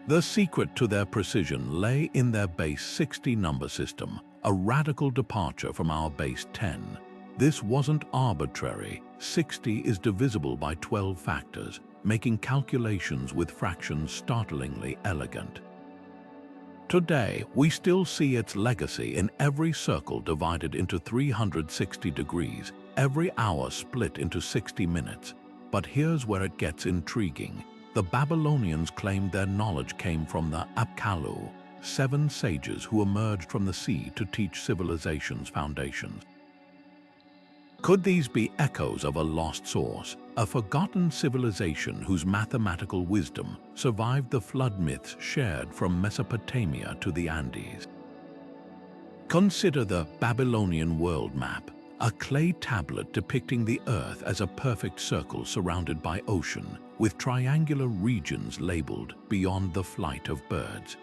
The secret to their precision lay in their base 60 number system, a radical departure from our base 10. This wasn't arbitrary. 60 is divisible by 12 factors, making calculations with fractions startlingly elegant. Today, we still see its legacy in every circle divided into 360 degrees, every hour split into 60 minutes. But here's where it gets intriguing. The Babylonians claimed their knowledge came from the Apkallu, 7 sages who emerged from the sea to teach civilization's foundations. Could these be echoes of a lost source, a forgotten civilization whose mathematical wisdom survived the flood myths shared from Mesopotamia to the Andes? Consider the Babylonian world map, a clay tablet depicting the Earth as a perfect circle surrounded by ocean, with triangular regions labeled beyond the flight of birds.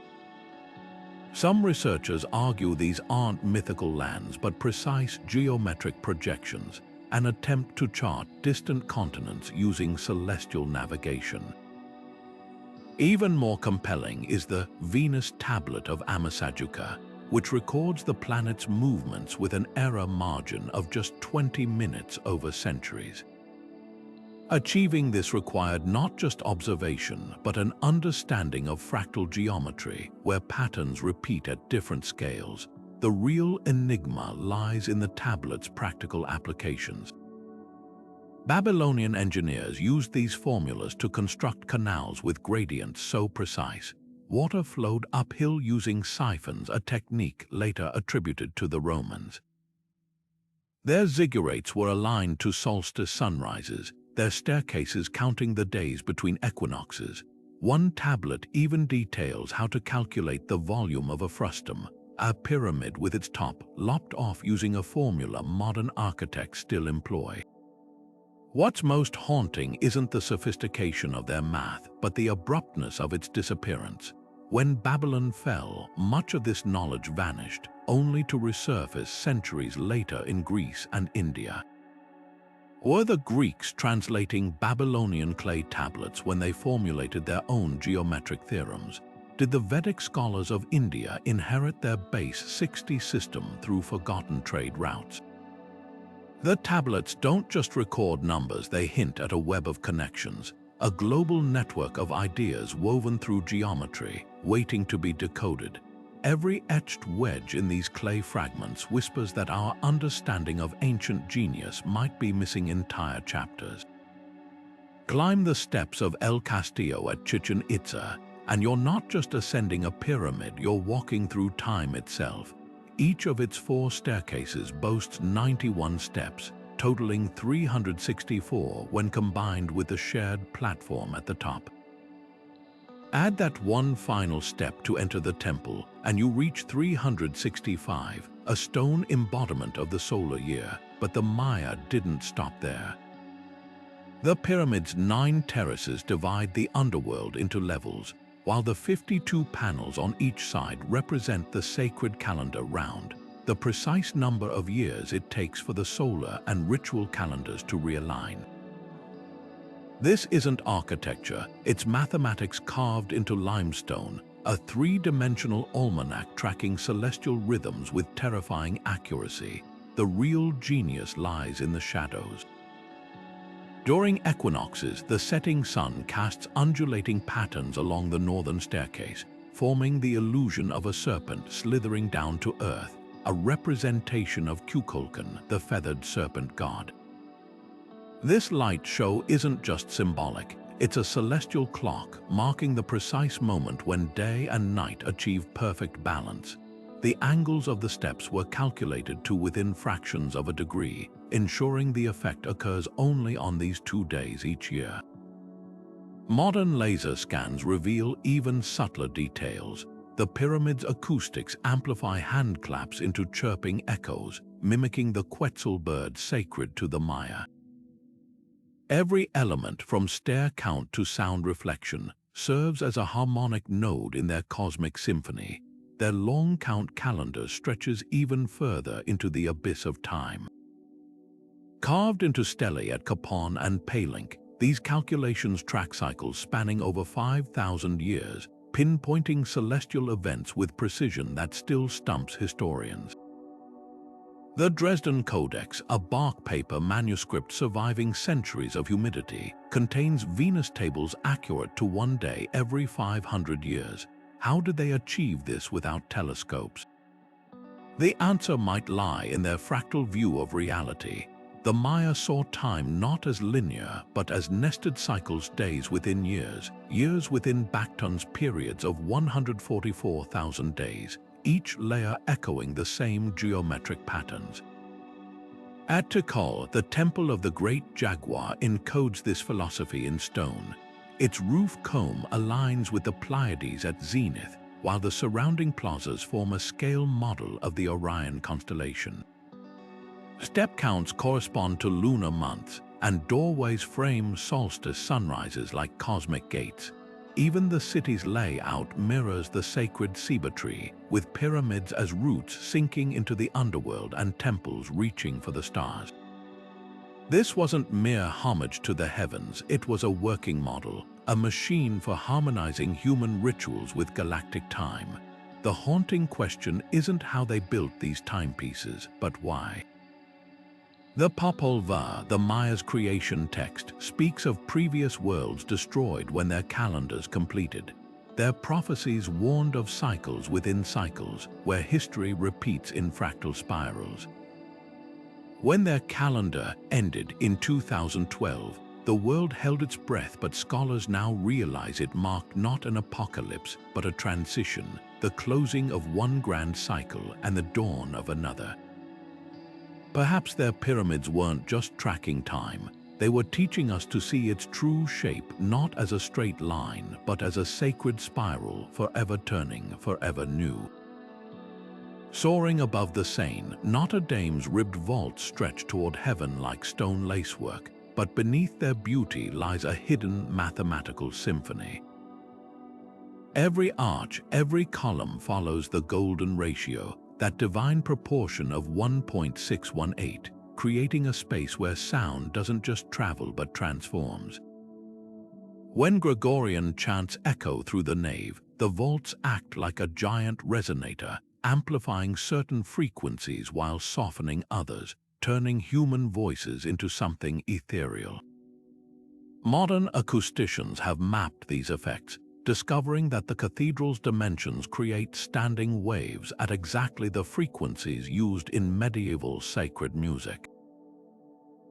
Some researchers argue these aren't mythical lands but precise geometric projections, an attempt to chart distant continents using celestial navigation. Even more compelling is the Venus tablet of Amasajuka, which records the planet's movements with an error margin of just 20 minutes over centuries. Achieving this required not just observation, but an understanding of fractal geometry, where patterns repeat at different scales. The real enigma lies in the tablet's practical applications. Babylonian engineers used these formulas to construct canals with gradients so precise. Water flowed uphill using siphons, a technique later attributed to the Romans. Their ziggurats were aligned to solstice sunrises, their staircases counting the days between equinoxes. One tablet even details how to calculate the volume of a frustum, a pyramid with its top lopped off using a formula modern architects still employ. What's most haunting isn't the sophistication of their math, but the abruptness of its disappearance. When Babylon fell, much of this knowledge vanished, only to resurface centuries later in Greece and India. Were the Greeks translating Babylonian clay tablets when they formulated their own geometric theorems? Did the Vedic scholars of India inherit their base 60 system through forgotten trade routes? The tablets don't just record numbers, they hint at a web of connections. a global network of ideas woven through geometry, waiting to be decoded. Every etched wedge in these clay fragments whispers that our understanding of ancient genius might be missing entire chapters. Climb the steps of El Castillo at Chichen Itza, and you're not just ascending a pyramid, you're walking through time itself. Each of its 4 staircases boasts 91 steps, totaling 364 when combined with the shared platform at the top. Add that one final step to enter the temple, and you reach 365, a stone embodiment of the solar year. But the Maya didn't stop there. The pyramid's 9 terraces divide the underworld into levels, while the 52 panels on each side represent the sacred calendar round, the precise number of years it takes for the solar and ritual calendars to realign. This isn't architecture, it's mathematics carved into limestone, a 3-dimensional almanac tracking celestial rhythms with terrifying accuracy. The real genius lies in the shadows. During equinoxes, the setting sun casts undulating patterns along the northern staircase, forming the illusion of a serpent slithering down to earth, a representation of Kukulkan, the feathered serpent god. This light show isn't just symbolic, it's a celestial clock marking the precise moment when day and night achieve perfect balance. The angles of the steps were calculated to within fractions of a degree, ensuring the effect occurs only on these 2 days each year. Modern laser scans reveal even subtler details. The pyramid's acoustics amplify hand claps into chirping echoes, mimicking the Quetzal bird sacred to the Maya. Every element, from stair count to sound reflection, serves as a harmonic node in their cosmic symphony. Their long count calendar stretches even further into the abyss of time. Carved into stelae at Capon and Palenque, these calculations track cycles spanning over 5,000 years, pinpointing celestial events with precision that still stumps historians. The Dresden Codex, a bark paper manuscript surviving centuries of humidity, contains Venus tables accurate to 1 day every 500 years. How did they achieve this without telescopes? The answer might lie in their fractal view of reality. The Maya saw time not as linear, but as nested cycles, days within years, years within Bacton's periods of 144,000 days, each layer echoing the same geometric patterns. At Tikal, the Temple of the Great Jaguar encodes this philosophy in stone. Its roof comb aligns with the Pleiades at zenith, while the surrounding plazas form a scale model of the Orion constellation. Step counts correspond to lunar months, and doorways frame solstice sunrises like cosmic gates. Even the city's layout mirrors the sacred ceiba tree, with pyramids as roots sinking into the underworld and temples reaching for the stars. This wasn't mere homage to the heavens, it was a working model, a machine for harmonizing human rituals with galactic time. The haunting question isn't how they built these timepieces, but why. The Popol Vuh, the Maya's creation text, speaks of previous worlds destroyed when their calendars completed. Their prophecies warned of cycles within cycles, where history repeats in fractal spirals. When their calendar ended in 2012, the world held its breath, but scholars now realize it marked not an apocalypse, but a transition, the closing of one grand cycle and the dawn of another. Perhaps their pyramids weren't just tracking time, they were teaching us to see its true shape not as a straight line, but as a sacred spiral, forever turning, forever new. Soaring above the Seine, Notre Dame's ribbed vaults stretch toward heaven like stone lacework, but beneath their beauty lies a hidden mathematical symphony. Every arch, every column follows the golden ratio, that divine proportion of 1.618, creating a space where sound doesn't just travel but transforms. When Gregorian chants echo through the nave, the vaults act like a giant resonator, amplifying certain frequencies while softening others, turning human voices into something ethereal. Modern acousticians have mapped these effects, discovering that the cathedral's dimensions create standing waves at exactly the frequencies used in medieval sacred music.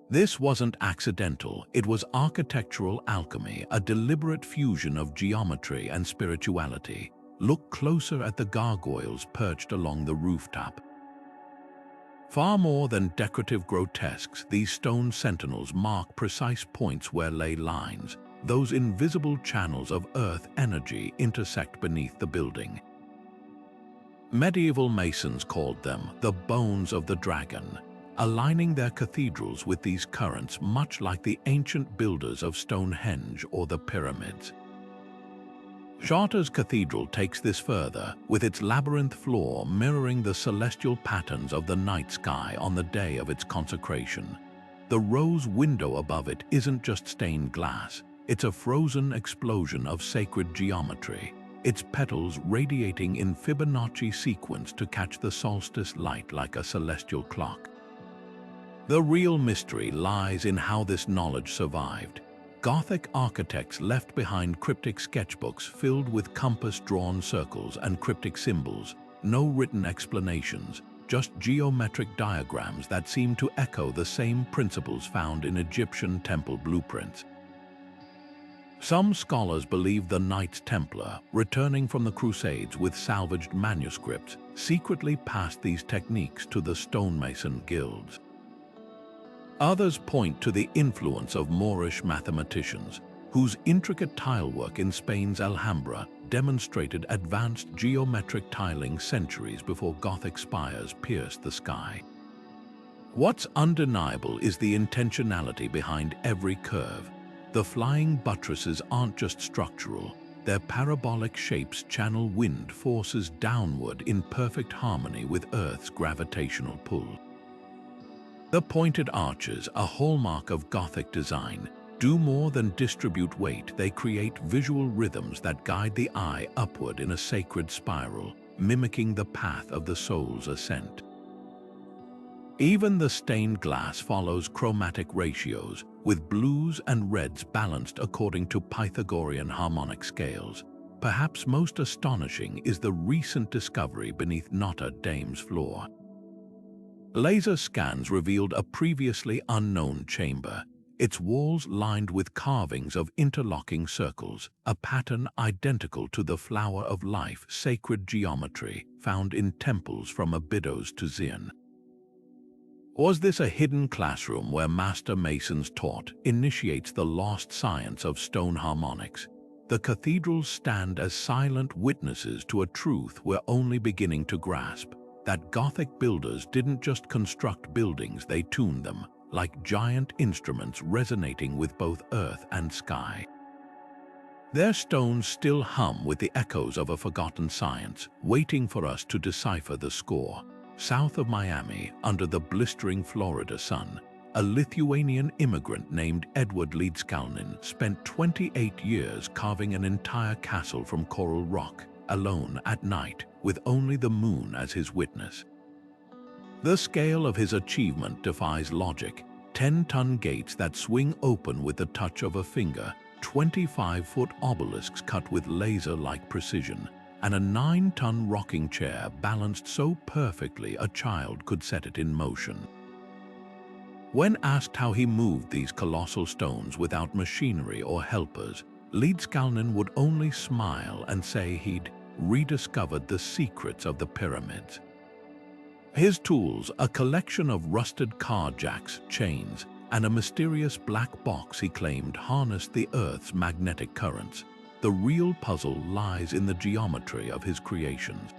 This wasn't accidental, it was architectural alchemy, a deliberate fusion of geometry and spirituality. Look closer at the gargoyles perched along the rooftop. Far more than decorative grotesques, these stone sentinels mark precise points where ley lines, those invisible channels of earth energy, intersect beneath the building. Medieval masons called them the bones of the dragon, aligning their cathedrals with these currents much like the ancient builders of Stonehenge or the pyramids. Chartres Cathedral takes this further, with its labyrinth floor mirroring the celestial patterns of the night sky on the day of its consecration. The rose window above it isn't just stained glass, it's a frozen explosion of sacred geometry, its petals radiating in Fibonacci sequence to catch the solstice light like a celestial clock. The real mystery lies in how this knowledge survived. Gothic architects left behind cryptic sketchbooks filled with compass-drawn circles and cryptic symbols, no written explanations, just geometric diagrams that seem to echo the same principles found in Egyptian temple blueprints. Some scholars believe the Knights Templar, returning from the Crusades with salvaged manuscripts, secretly passed these techniques to the stonemason guilds. Others point to the influence of Moorish mathematicians, whose intricate tilework in Spain's Alhambra demonstrated advanced geometric tiling centuries before Gothic spires pierced the sky. What's undeniable is the intentionality behind every curve. The flying buttresses aren't just structural, their parabolic shapes channel wind forces downward in perfect harmony with Earth's gravitational pull. The pointed arches, a hallmark of Gothic design, do more than distribute weight. They create visual rhythms that guide the eye upward in a sacred spiral, mimicking the path of the soul's ascent. Even the stained glass follows chromatic ratios, with blues and reds balanced according to Pythagorean harmonic scales. Perhaps most astonishing is the recent discovery beneath Notre Dame's floor. Laser scans revealed a previously unknown chamber, its walls lined with carvings of interlocking circles, a pattern identical to the flower of life sacred geometry found in temples from Abydos to Xi'an. Was this a hidden classroom where master masons taught, initiates the lost science of stone harmonics? The cathedrals stand as silent witnesses to a truth we're only beginning to grasp. That Gothic builders didn't just construct buildings, they tuned them, like giant instruments resonating with both earth and sky. Their stones still hum with the echoes of a forgotten science, waiting for us to decipher the score. South of Miami, under the blistering Florida sun, a Lithuanian immigrant named Edward Leedskalnin spent 28 years carving an entire castle from coral rock, alone at night, with only the moon as his witness. The scale of his achievement defies logic. 10-ton gates that swing open with the touch of a finger, 25-foot obelisks cut with laser-like precision, and a 9-ton rocking chair balanced so perfectly a child could set it in motion. When asked how he moved these colossal stones without machinery or helpers, Leedskalnin would only smile and say he'd rediscovered the secrets of the pyramids. His tools, a collection of rusted car jacks, chains, and a mysterious black box he claimed harnessed the Earth's magnetic currents. The real puzzle lies in the geometry of his creations.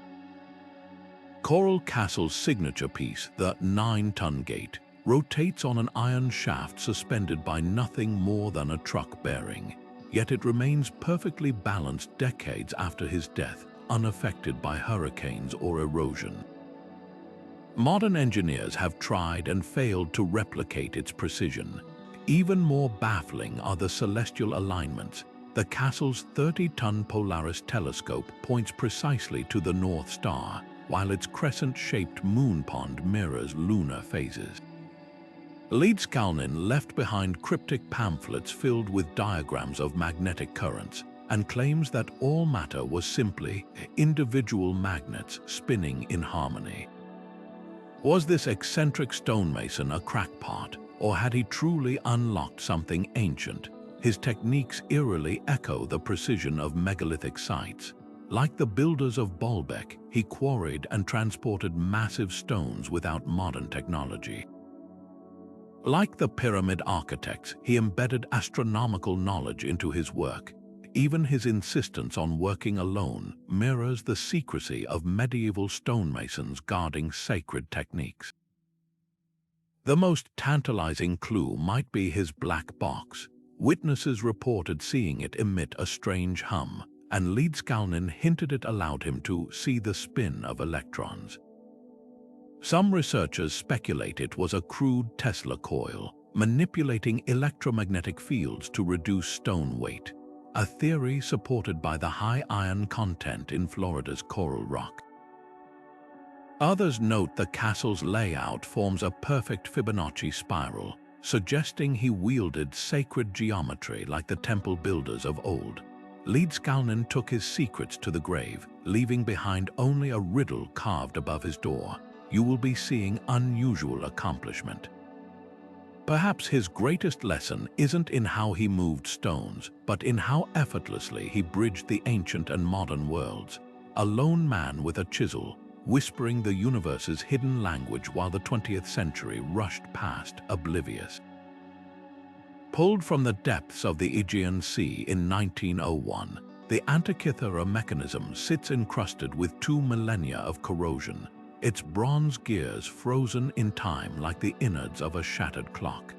Coral Castle's signature piece, the 9-ton gate, rotates on an iron shaft suspended by nothing more than a truck bearing. Yet it remains perfectly balanced decades after his death, unaffected by hurricanes or erosion. Modern engineers have tried and failed to replicate its precision. Even more baffling are the celestial alignments. The castle's 30-ton Polaris telescope points precisely to the North Star, while its crescent-shaped moon pond mirrors lunar phases. Leedskalnin left behind cryptic pamphlets filled with diagrams of magnetic currents and claims that all matter was simply individual magnets spinning in harmony. Was this eccentric stonemason a crackpot, or had he truly unlocked something ancient? His techniques eerily echo the precision of megalithic sites. Like the builders of Baalbek, he quarried and transported massive stones without modern technology. Like the pyramid architects, he embedded astronomical knowledge into his work. Even his insistence on working alone mirrors the secrecy of medieval stonemasons guarding sacred techniques. The most tantalizing clue might be his black box. Witnesses reported seeing it emit a strange hum, and Leedskalnin hinted it allowed him to see the spin of electrons. Some researchers speculate it was a crude Tesla coil, manipulating electromagnetic fields to reduce stone weight, a theory supported by the high iron content in Florida's coral rock. Others note the castle's layout forms a perfect Fibonacci spiral, suggesting he wielded sacred geometry like the temple builders of old. Leedskalnin took his secrets to the grave, leaving behind only a riddle carved above his door. You will be seeing unusual accomplishment. Perhaps his greatest lesson isn't in how he moved stones, but in how effortlessly he bridged the ancient and modern worlds. A lone man with a chisel, whispering the universe's hidden language while the 20th century rushed past, oblivious. Pulled from the depths of the Aegean Sea in 1901, the Antikythera mechanism sits encrusted with 2 millennia of corrosion, its bronze gears frozen in time like the innards of a shattered clock.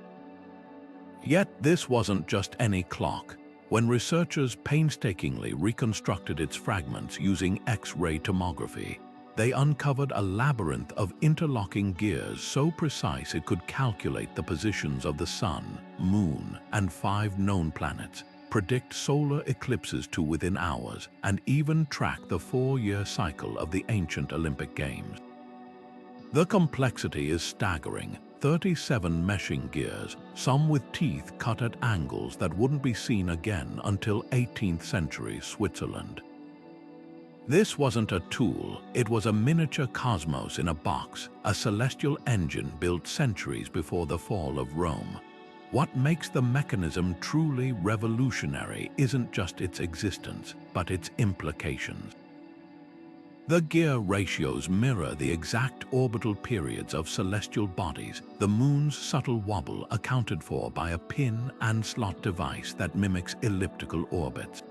Yet this wasn't just any clock. When researchers painstakingly reconstructed its fragments using X-ray tomography, they uncovered a labyrinth of interlocking gears so precise it could calculate the positions of the sun, moon, and 5 known planets, predict solar eclipses to within hours, and even track the 4-year cycle of the ancient Olympic Games. The complexity is staggering. 37 meshing gears, some with teeth cut at angles that wouldn't be seen again until 18th century Switzerland. This wasn't a tool, it was a miniature cosmos in a box, a celestial engine built centuries before the fall of Rome. What makes the mechanism truly revolutionary isn't just its existence, but its implications. The gear ratios mirror the exact orbital periods of celestial bodies, the moon's subtle wobble accounted for by a pin and slot device that mimics elliptical orbits.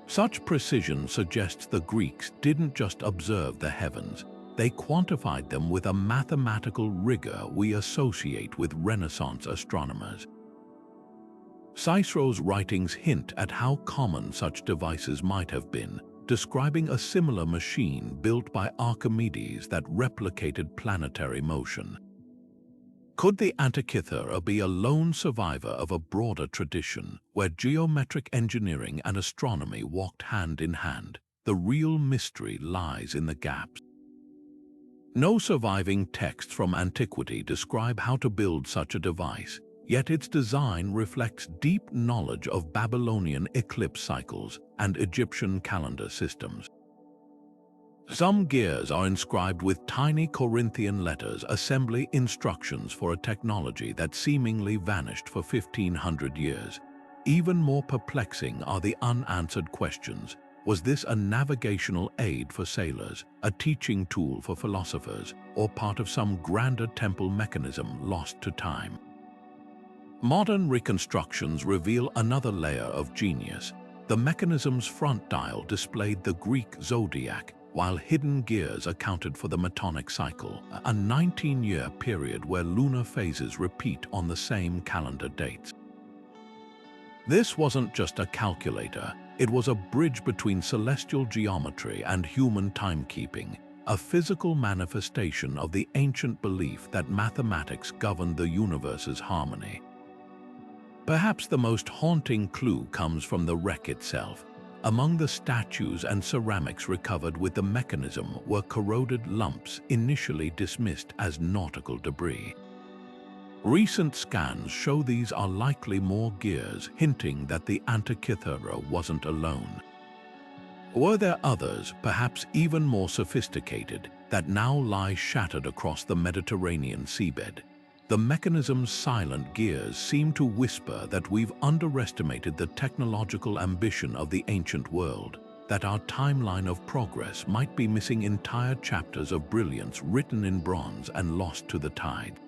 Such precision suggests the Greeks didn't just observe the heavens, they quantified them with a mathematical rigor we associate with Renaissance astronomers. Cicero's writings hint at how common such devices might have been, describing a similar machine built by Archimedes that replicated planetary motion. Could the Antikythera be a lone survivor of a broader tradition where geometric engineering and astronomy walked hand in hand? The real mystery lies in the gaps. No surviving texts from antiquity describe how to build such a device, yet its design reflects deep knowledge of Babylonian eclipse cycles and Egyptian calendar systems. Some gears are inscribed with tiny Corinthian letters, assembly instructions for a technology that seemingly vanished for 1500 years. Even more perplexing are the unanswered questions. Was this a navigational aid for sailors, a teaching tool for philosophers, or part of some grander temple mechanism lost to time? Modern reconstructions reveal another layer of genius. The mechanism's front dial displayed the Greek zodiac, while hidden gears accounted for the Metonic cycle, a 19-year period where lunar phases repeat on the same calendar dates. This wasn't just a calculator, it was a bridge between celestial geometry and human timekeeping, a physical manifestation of the ancient belief that mathematics governed the universe's harmony. Perhaps the most haunting clue comes from the wreck itself. Among the statues and ceramics recovered with the mechanism were corroded lumps initially dismissed as nautical debris. Recent scans show these are likely more gears, hinting that the Antikythera wasn't alone. Were there others, perhaps even more sophisticated, that now lie shattered across the Mediterranean seabed? The mechanism's silent gears seem to whisper that we've underestimated the technological ambition of the ancient world, that our timeline of progress might be missing entire chapters of brilliance written in bronze and lost to the tide.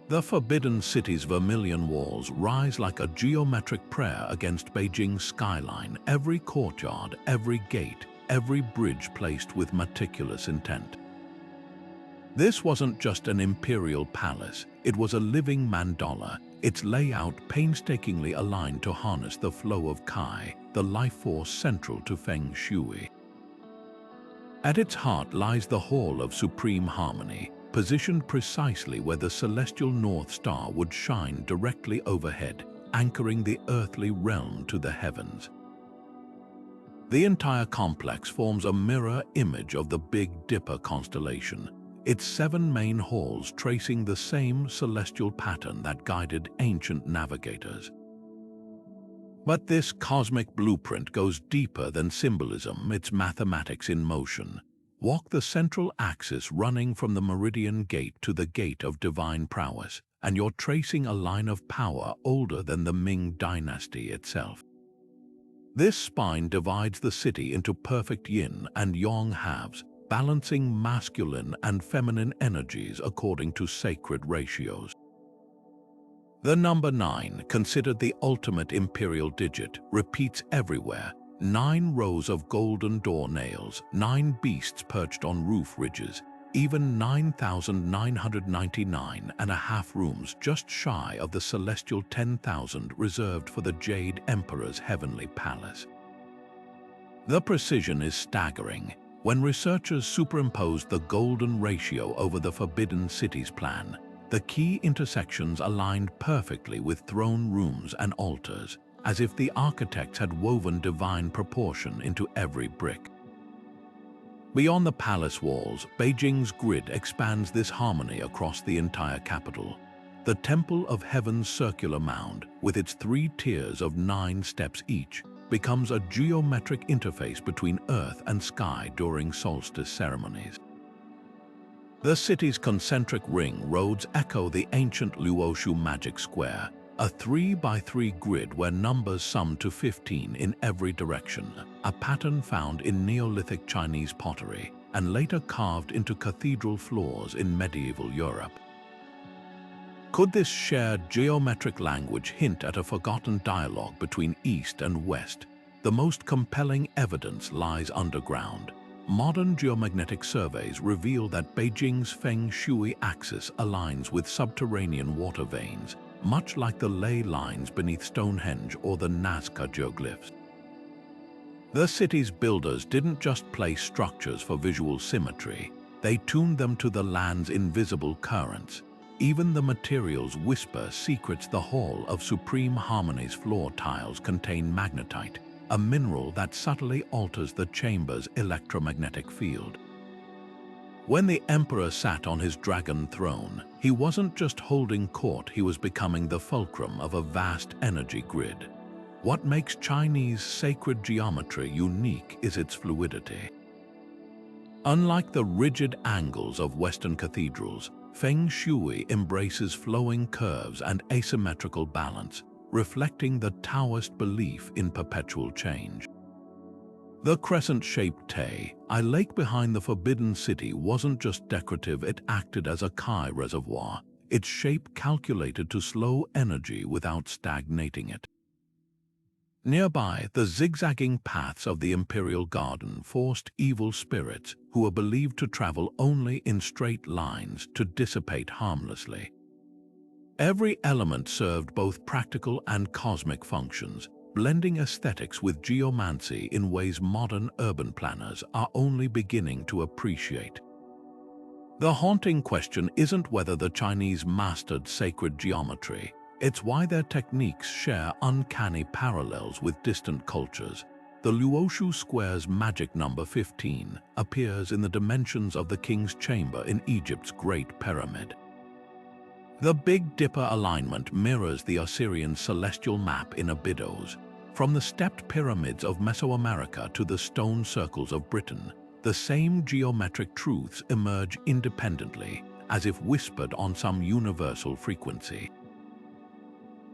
The Forbidden City's vermilion walls rise like a geometric prayer against Beijing's skyline, every courtyard, every gate, every bridge placed with meticulous intent. This wasn't just an imperial palace, it was a living mandala, its layout painstakingly aligned to harness the flow of Kai, the life force central to Feng Shui. At its heart lies the Hall of Supreme Harmony, positioned precisely where the celestial North Star would shine directly overhead, anchoring the earthly realm to the heavens. The entire complex forms a mirror image of the Big Dipper constellation, its 7 main halls tracing the same celestial pattern that guided ancient navigators. But this cosmic blueprint goes deeper than symbolism, it's mathematics in motion. Walk the central axis running from the Meridian Gate to the Gate of Divine Prowess, and you're tracing a line of power older than the Ming dynasty itself. This spine divides the city into perfect yin and yang halves, balancing masculine and feminine energies according to sacred ratios. The number 9, considered the ultimate imperial digit, repeats everywhere. 9 rows of golden door nails, 9 beasts perched on roof ridges, even 9,999.5 rooms just shy of the celestial 10,000 reserved for the Jade Emperor's heavenly palace. The precision is staggering. When researchers superimposed the golden ratio over the Forbidden City's plan, the key intersections aligned perfectly with throne rooms and altars, as if the architects had woven divine proportion into every brick. Beyond the palace walls, Beijing's grid expands this harmony across the entire capital. The Temple of Heaven's circular mound, with its 3 tiers of 9 steps each, becomes a geometric interface between earth and sky during solstice ceremonies. The city's concentric ring roads echo the ancient Luoshu magic square, a 3x3 grid where numbers sum to 15 in every direction, a pattern found in Neolithic Chinese pottery and later carved into cathedral floors in medieval Europe. Could this shared geometric language hint at a forgotten dialogue between East and West? The most compelling evidence lies underground. Modern geomagnetic surveys reveal that Beijing's Feng Shui axis aligns with subterranean water veins, much like the ley lines beneath Stonehenge or the Nazca geoglyphs. The city's builders didn't just place structures for visual symmetry, they tuned them to the land's invisible currents. Even the materials whisper secrets. The Hall of Supreme Harmony's floor tiles contain magnetite, a mineral that subtly alters the chamber's electromagnetic field. When the emperor sat on his dragon throne, he wasn't just holding court, he was becoming the fulcrum of a vast energy grid. What makes Chinese sacred geometry unique is its fluidity. Unlike the rigid angles of Western cathedrals, Feng Shui embraces flowing curves and asymmetrical balance, reflecting the Taoist belief in perpetual change. The crescent-shaped Tay, a lake behind the Forbidden City, wasn't just decorative, it acted as a Kai reservoir, its shape calculated to slow energy without stagnating it. Nearby, the zigzagging paths of the imperial garden forced evil spirits, who were believed to travel only in straight lines, to dissipate harmlessly. Every element served both practical and cosmic functions, blending aesthetics with geomancy in ways modern urban planners are only beginning to appreciate. The haunting question isn't whether the Chinese mastered sacred geometry, it's why their techniques share uncanny parallels with distant cultures. The Luoshu square's magic number 15 appears in the dimensions of the king's chamber in Egypt's Great Pyramid. The Big Dipper alignment mirrors the Osirian celestial map in Abydos. From the stepped pyramids of Mesoamerica to the stone circles of Britain, the same geometric truths emerge independently, as if whispered on some universal frequency.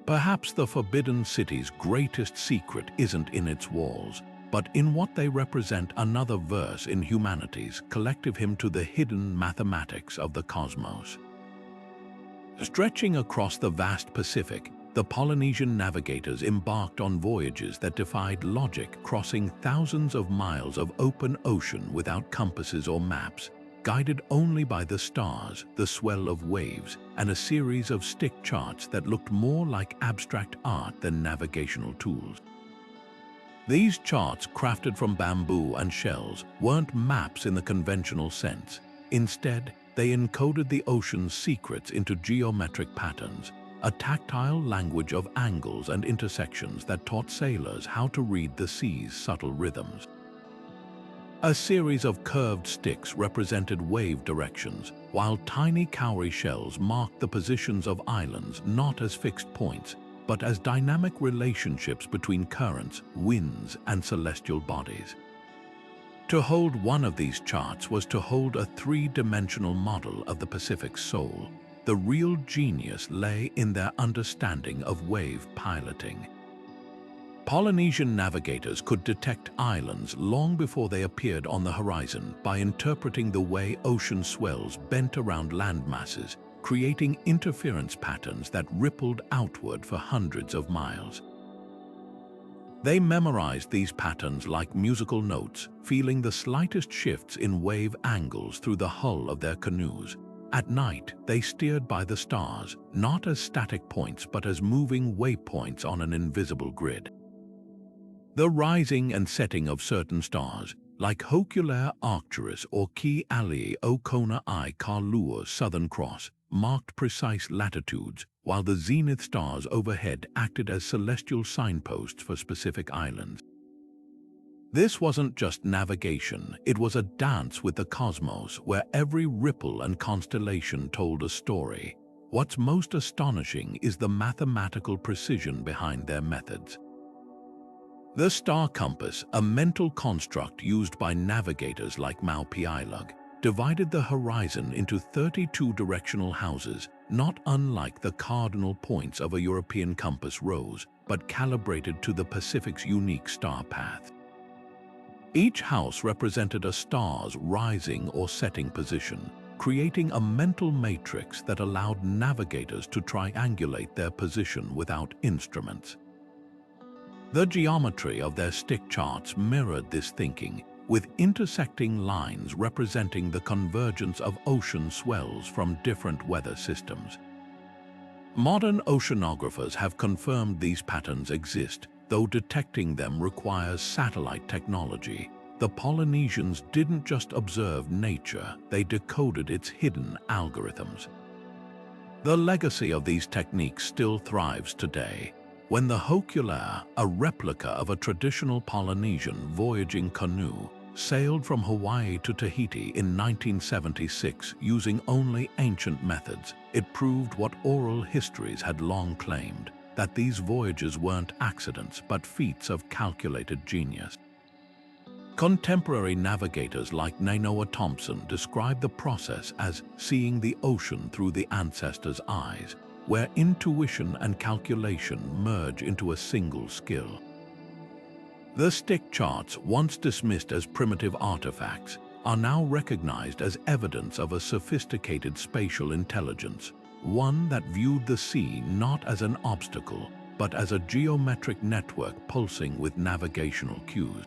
Perhaps the Forbidden City's greatest secret isn't in its walls, but in what they represent: another verse in humanity's collective hymn to the hidden mathematics of the cosmos. Stretching across the vast Pacific, the Polynesian navigators embarked on voyages that defied logic, crossing thousands of miles of open ocean without compasses or maps, guided only by the stars, the swell of waves, and a series of stick charts that looked more like abstract art than navigational tools. These charts, crafted from bamboo and shells, weren't maps in the conventional sense. Instead, they encoded the ocean's secrets into geometric patterns, a tactile language of angles and intersections that taught sailors how to read the sea's subtle rhythms. A series of curved sticks represented wave directions, while tiny cowrie shells marked the positions of islands not as fixed points, but as dynamic relationships between currents, winds, and celestial bodies. To hold one of these charts was to hold a three-dimensional model of the Pacific's soul. The real genius lay in their understanding of wave piloting. Polynesian navigators could detect islands long before they appeared on the horizon by interpreting the way ocean swells bent around land masses, creating interference patterns that rippled outward for hundreds of miles. They memorized these patterns like musical notes, feeling the slightest shifts in wave angles through the hull of their canoes. At night, they steered by the stars, not as static points but as moving waypoints on an invisible grid. The rising and setting of certain stars, like Hoculaire Arcturus or Ki Alii Okona I Kalua's Southern Cross, marked precise latitudes, while the zenith stars overhead acted as celestial signposts for specific islands. This wasn't just navigation, it was a dance with the cosmos where every ripple and constellation told a story. What's most astonishing is the mathematical precision behind their methods. The star compass, a mental construct used by navigators like Maupiailug, divided the horizon into 32 directional houses, not unlike the cardinal points of a European compass rose, but calibrated to the Pacific's unique star path. Each house represented a star's rising or setting position, creating a mental matrix that allowed navigators to triangulate their position without instruments. The geometry of their stick charts mirrored this thinking, with intersecting lines representing the convergence of ocean swells from different weather systems. Modern oceanographers have confirmed these patterns exist, though detecting them requires satellite technology. The Polynesians didn't just observe nature, they decoded its hidden algorithms. The legacy of these techniques still thrives today. When the Hoculaire, a replica of a traditional Polynesian voyaging canoe, sailed from Hawaii to Tahiti in 1976 using only ancient methods, it proved what oral histories had long claimed, that these voyages weren't accidents but feats of calculated genius. Contemporary navigators like Nainoa Thompson describe the process as seeing the ocean through the ancestors' eyes, where intuition and calculation merge into a single skill. The stick charts, once dismissed as primitive artifacts, are now recognized as evidence of a sophisticated spatial intelligence, one that viewed the sea not as an obstacle, but as a geometric network pulsing with navigational cues.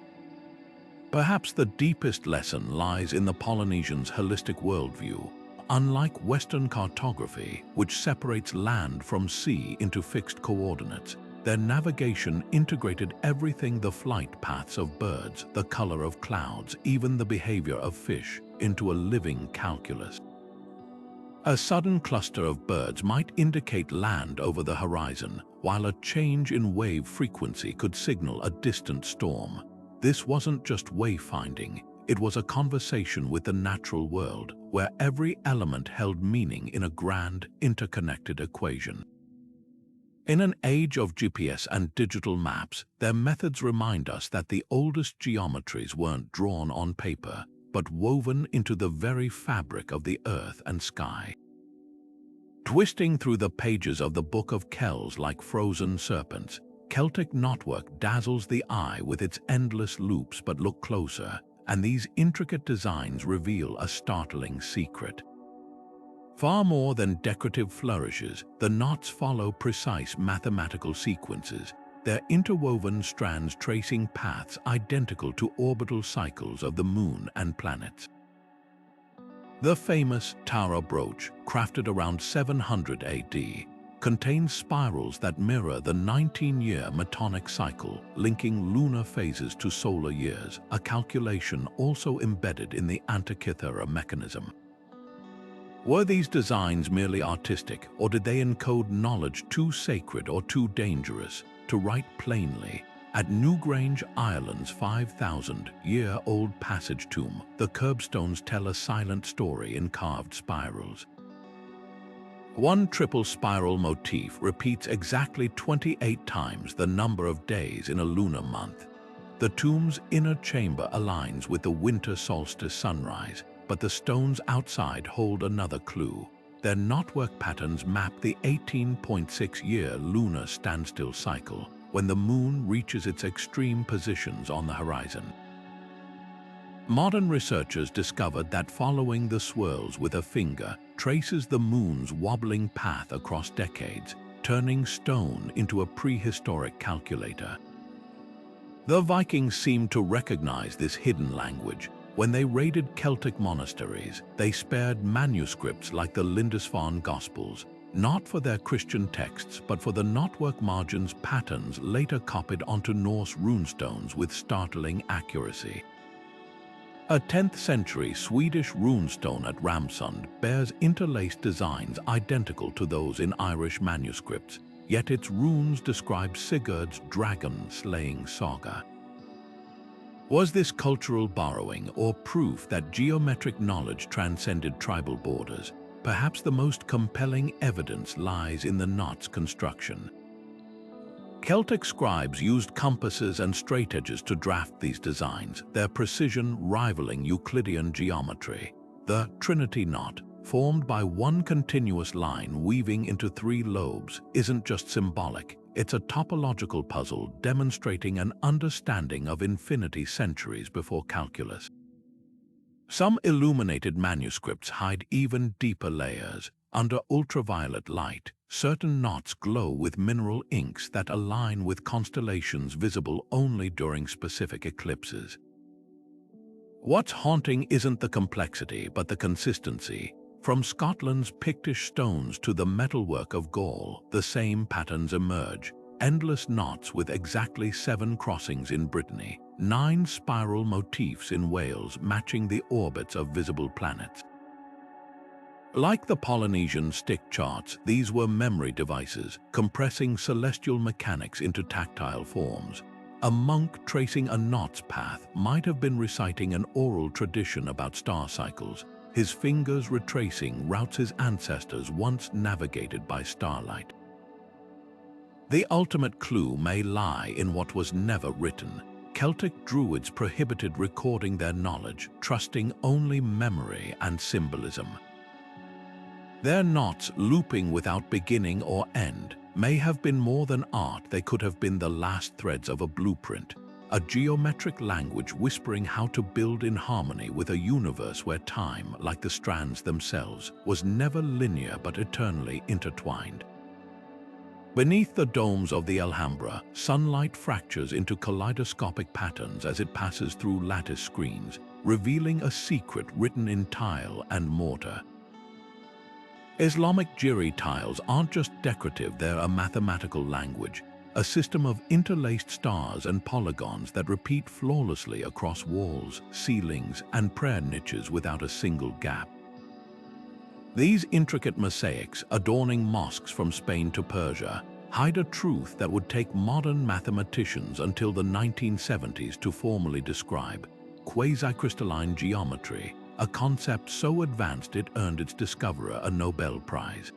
Perhaps the deepest lesson lies in the Polynesians' holistic worldview. Unlike Western cartography, which separates land from sea into fixed coordinates, their navigation integrated everything: the flight paths of birds, the color of clouds, even the behavior of fish, into a living calculus. A sudden cluster of birds might indicate land over the horizon, while a change in wave frequency could signal a distant storm. This wasn't just wayfinding, It was a conversation with the natural world, where every element held meaning in a grand, interconnected equation. In an age of GPS and digital maps, their methods remind us that the oldest geometries weren't drawn on paper, but woven into the very fabric of the earth and sky. Twisting through the pages of the Book of Kells like frozen serpents, Celtic knotwork dazzles the eye with its endless loops, but look closer, and these intricate designs reveal a startling secret. Far more than decorative flourishes, the knots follow precise mathematical sequences, their interwoven strands tracing paths identical to orbital cycles of the moon and planets. The famous Tara brooch, crafted around 700 AD, contains spirals that mirror the 19-year metonic cycle, linking lunar phases to solar years, a calculation also embedded in the Antikythera mechanism. Were these designs merely artistic, or did they encode knowledge too sacred or too dangerous to write plainly? At Newgrange, Ireland's 5,000-year-old passage tomb, the curbstones tell a silent story in carved spirals. One triple spiral motif repeats exactly 28 times the number of days in a lunar month. The tomb's inner chamber aligns with the winter solstice sunrise, but the stones outside hold another clue. Their knotwork patterns map the 18.6-year lunar standstill cycle, when the moon reaches its extreme positions on the horizon. Modern researchers discovered that following the swirls with a finger traces the moon's wobbling path across decades, turning stone into a prehistoric calculator. The Vikings seemed to recognize this hidden language. When they raided Celtic monasteries, they spared manuscripts like the Lindisfarne Gospels, not for their Christian texts, but for the knotwork margins patterns later copied onto Norse runestones with startling accuracy. A 10th century Swedish runestone at Ramsund bears interlaced designs identical to those in Irish manuscripts, yet its runes describe Sigurd's dragon-slaying saga. Was this cultural borrowing or proof that geometric knowledge transcended tribal borders? Perhaps the most compelling evidence lies in the knot's construction. Celtic scribes used compasses and straightedges to draft these designs, their precision rivaling Euclidean geometry. The Trinity knot, formed by one continuous line weaving into 3 lobes, isn't just symbolic. It's a topological puzzle demonstrating an understanding of infinity centuries before calculus. Some illuminated manuscripts hide even deeper layers. Under ultraviolet light, certain knots glow with mineral inks that align with constellations visible only during specific eclipses. What's haunting isn't the complexity, but the consistency. From Scotland's Pictish stones to the metalwork of Gaul, the same patterns emerge. Endless knots with exactly 7 crossings in Brittany, 9 spiral motifs in Wales matching the orbits of visible planets. Like the Polynesian stick charts, these were memory devices, compressing celestial mechanics into tactile forms. A monk tracing a knot's path might have been reciting an oral tradition about star cycles, his fingers retracing routes his ancestors once navigated by starlight. The ultimate clue may lie in what was never written. Celtic druids prohibited recording their knowledge, trusting only memory and symbolism. Their knots, looping without beginning or end, may have been more than art. They could have been the last threads of a blueprint, a geometric language whispering how to build in harmony with a universe where time, like the strands themselves, was never linear but eternally intertwined. Beneath the domes of the Alhambra, sunlight fractures into kaleidoscopic patterns as it passes through lattice screens, revealing a secret written in tile and mortar. Islamic jiri tiles aren't just decorative, they're a mathematical language, a system of interlaced stars and polygons that repeat flawlessly across walls, ceilings, and prayer niches without a single gap. These intricate mosaics, adorning mosques from Spain to Persia, hide a truth that would take modern mathematicians until the 1970s to formally describe. quasi-crystalline geometry, a concept so advanced it earned its discoverer a Nobel Prize.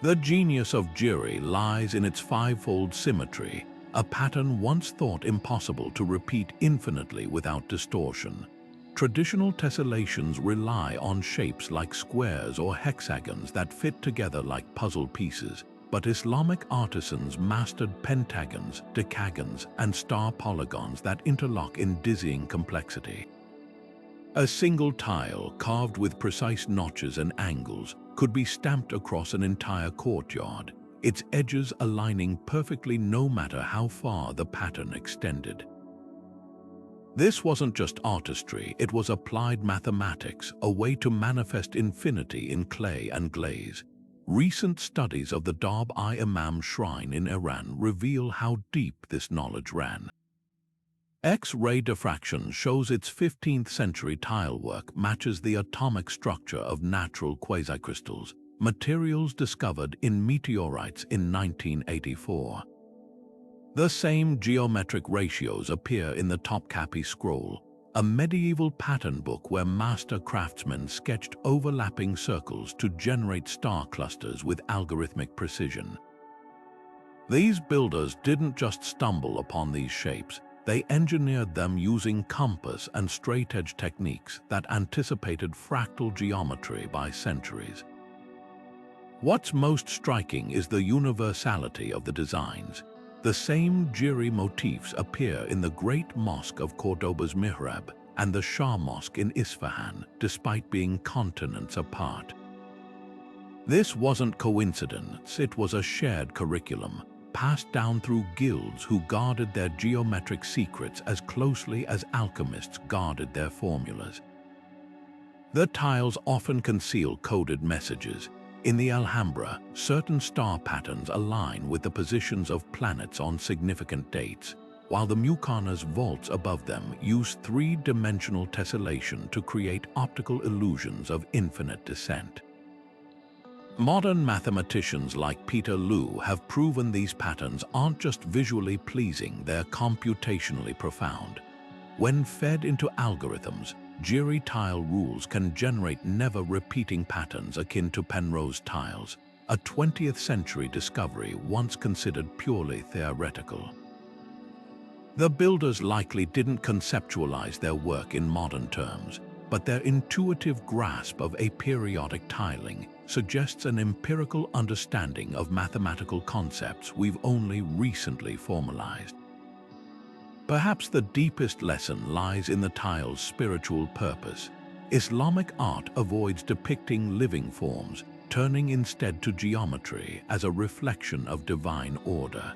The genius of Jiri lies in its fivefold symmetry, a pattern once thought impossible to repeat infinitely without distortion. Traditional tessellations rely on shapes like squares or hexagons that fit together like puzzle pieces, but Islamic artisans mastered pentagons, decagons, and star polygons that interlock in dizzying complexity. A single tile, carved with precise notches and angles, could be stamped across an entire courtyard, its edges aligning perfectly no matter how far the pattern extended. This wasn't just artistry, it was applied mathematics, a way to manifest infinity in clay and glaze. Recent studies of the Darb-i-Imam shrine in Iran reveal how deep this knowledge ran. X-ray diffraction shows its 15th century tilework matches the atomic structure of natural quasicrystals, materials discovered in meteorites in 1984. The same geometric ratios appear in the Topkapi scroll, a medieval pattern book where master craftsmen sketched overlapping circles to generate star clusters with algorithmic precision. These builders didn't just stumble upon these shapes, they engineered them using compass and straight-edge techniques that anticipated fractal geometry by centuries. What's most striking is the universality of the designs. The same Jiri motifs appear in the Great Mosque of Cordoba's Mihrab and the Shah Mosque in Isfahan, despite being continents apart. This wasn't coincidence, it was a shared curriculum, passed down through guilds who guarded their geometric secrets as closely as alchemists guarded their formulas. The tiles often conceal coded messages. In the Alhambra, certain star patterns align with the positions of planets on significant dates, while the Muqarnas vaults above them use three-dimensional tessellation to create optical illusions of infinite descent. Modern mathematicians like Peter Liu have proven these patterns aren't just visually pleasing, they're computationally profound. When fed into algorithms, Jiri tile rules can generate never-repeating patterns akin to Penrose tiles, a 20th century discovery once considered purely theoretical. The builders likely didn't conceptualize their work in modern terms, but their intuitive grasp of aperiodic tiling suggests an empirical understanding of mathematical concepts we've only recently formalized. Perhaps the deepest lesson lies in the tile's spiritual purpose. Islamic art avoids depicting living forms, turning instead to geometry as a reflection of divine order.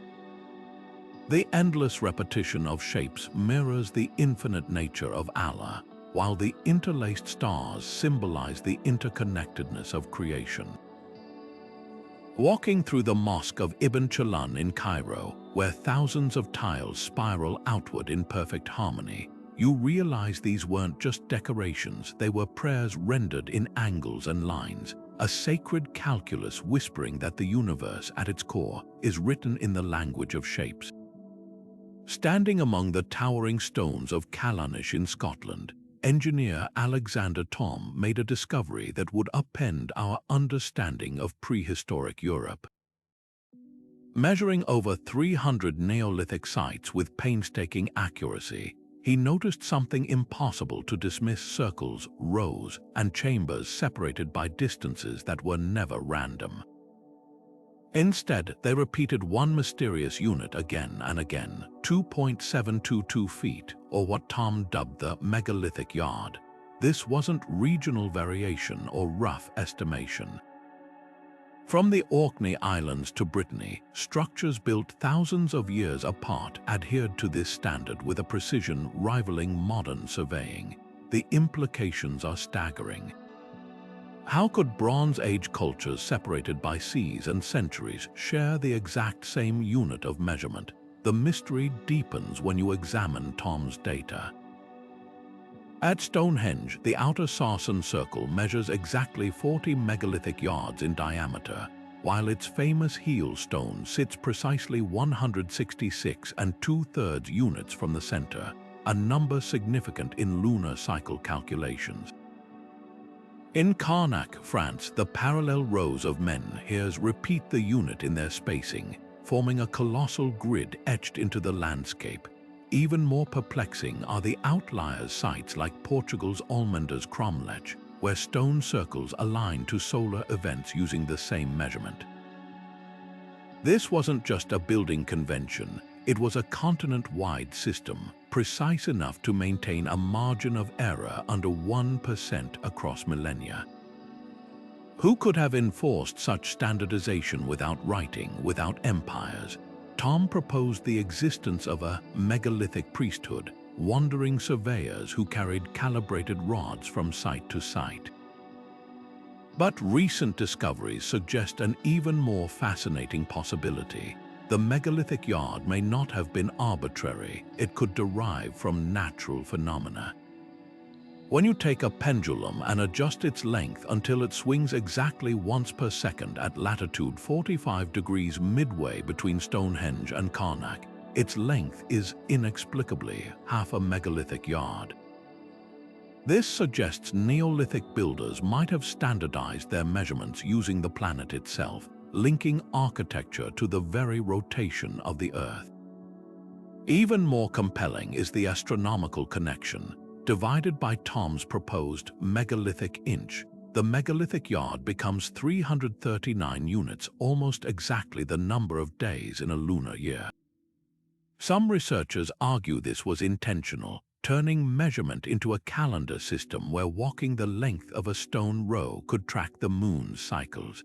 The endless repetition of shapes mirrors the infinite nature of Allah, while the interlaced stars symbolize the interconnectedness of creation. Walking through the Mosque of Ibn Chalun in Cairo, where thousands of tiles spiral outward in perfect harmony, you realize these weren't just decorations, they were prayers rendered in angles and lines, a sacred calculus whispering that the universe at its core is written in the language of shapes. Standing among the towering stones of Callanish in Scotland, engineer Alexander Thom made a discovery that would upend our understanding of prehistoric Europe. Measuring over 300 Neolithic sites with painstaking accuracy, he noticed something impossible to dismiss: circles, rows, and chambers separated by distances that were never random. Instead, they repeated one mysterious unit again and again, 2.722 feet, or what Thom dubbed the Megalithic Yard. This wasn't regional variation or rough estimation. From the Orkney Islands to Brittany, structures built thousands of years apart adhered to this standard with a precision rivaling modern surveying. The implications are staggering. How could Bronze Age cultures separated by seas and centuries share the exact same unit of measurement? The mystery deepens when you examine Thom's data. At Stonehenge, the outer Sarsen circle measures exactly 40 megalithic yards in diameter, while its famous heel stone sits precisely 166 2/3 units from the center. a number significant in lunar cycle calculations. In Carnac, France, the parallel rows of menhirs repeat the unit in their spacing, forming a colossal grid etched into the landscape. Even more perplexing are the outlier sites like Portugal's Almenda's Cromlech, where stone circles align to solar events using the same measurement. This wasn't just a building convention, it was a continent-wide system, precise enough to maintain a margin of error under 1% across millennia. Who could have enforced such standardization without writing, without empires? Tom proposed the existence of a megalithic priesthood, wandering surveyors who carried calibrated rods from site to site. But recent discoveries suggest an even more fascinating possibility. The megalithic yard may not have been arbitrary, it could derive from natural phenomena. When you take a pendulum and adjust its length until it swings exactly once per second at latitude 45 degrees midway between Stonehenge and Carnac, its length is inexplicably half a megalithic yard. This suggests Neolithic builders might have standardized their measurements using the planet itself, linking architecture to the very rotation of the Earth. Even more compelling is the astronomical connection. Divided by Tom's proposed megalithic inch, the megalithic yard becomes 339 units, almost exactly the number of days in a lunar year. Some researchers argue this was intentional, turning measurement into a calendar system where walking the length of a stone row could track the moon's cycles.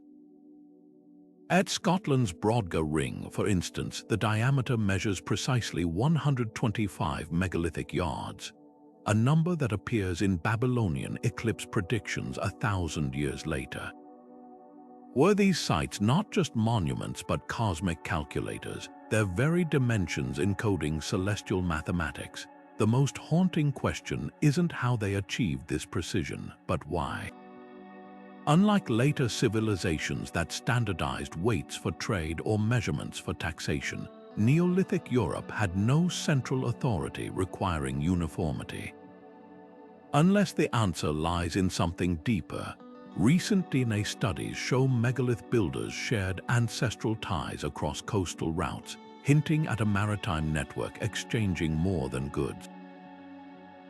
At Scotland's Brodgar Ring, for instance, the diameter measures precisely 125 megalithic yards, a number that appears in Babylonian eclipse predictions 1,000 years later. Were these sites not just monuments but cosmic calculators, their very dimensions encoding celestial mathematics? The most haunting question isn't how they achieved this precision, but why. Unlike later civilizations that standardized weights for trade or measurements for taxation, Neolithic Europe had no central authority requiring uniformity. Unless the answer lies in something deeper, recent DNA studies show megalith builders shared ancestral ties across coastal routes, hinting at a maritime network exchanging more than goods.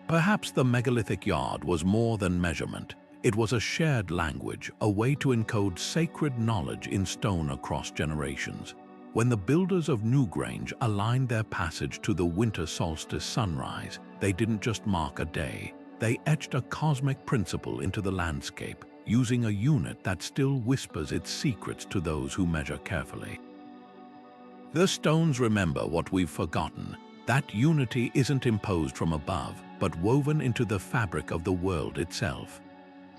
Perhaps the megalithic yard was more than measurement. It was a shared language, a way to encode sacred knowledge in stone across generations. When the builders of Newgrange aligned their passage to the winter solstice sunrise, they didn't just mark a day, they etched a cosmic principle into the landscape, using a unit that still whispers its secrets to those who measure carefully. The stones remember what we've forgotten. That unity isn't imposed from above, but woven into the fabric of the world itself.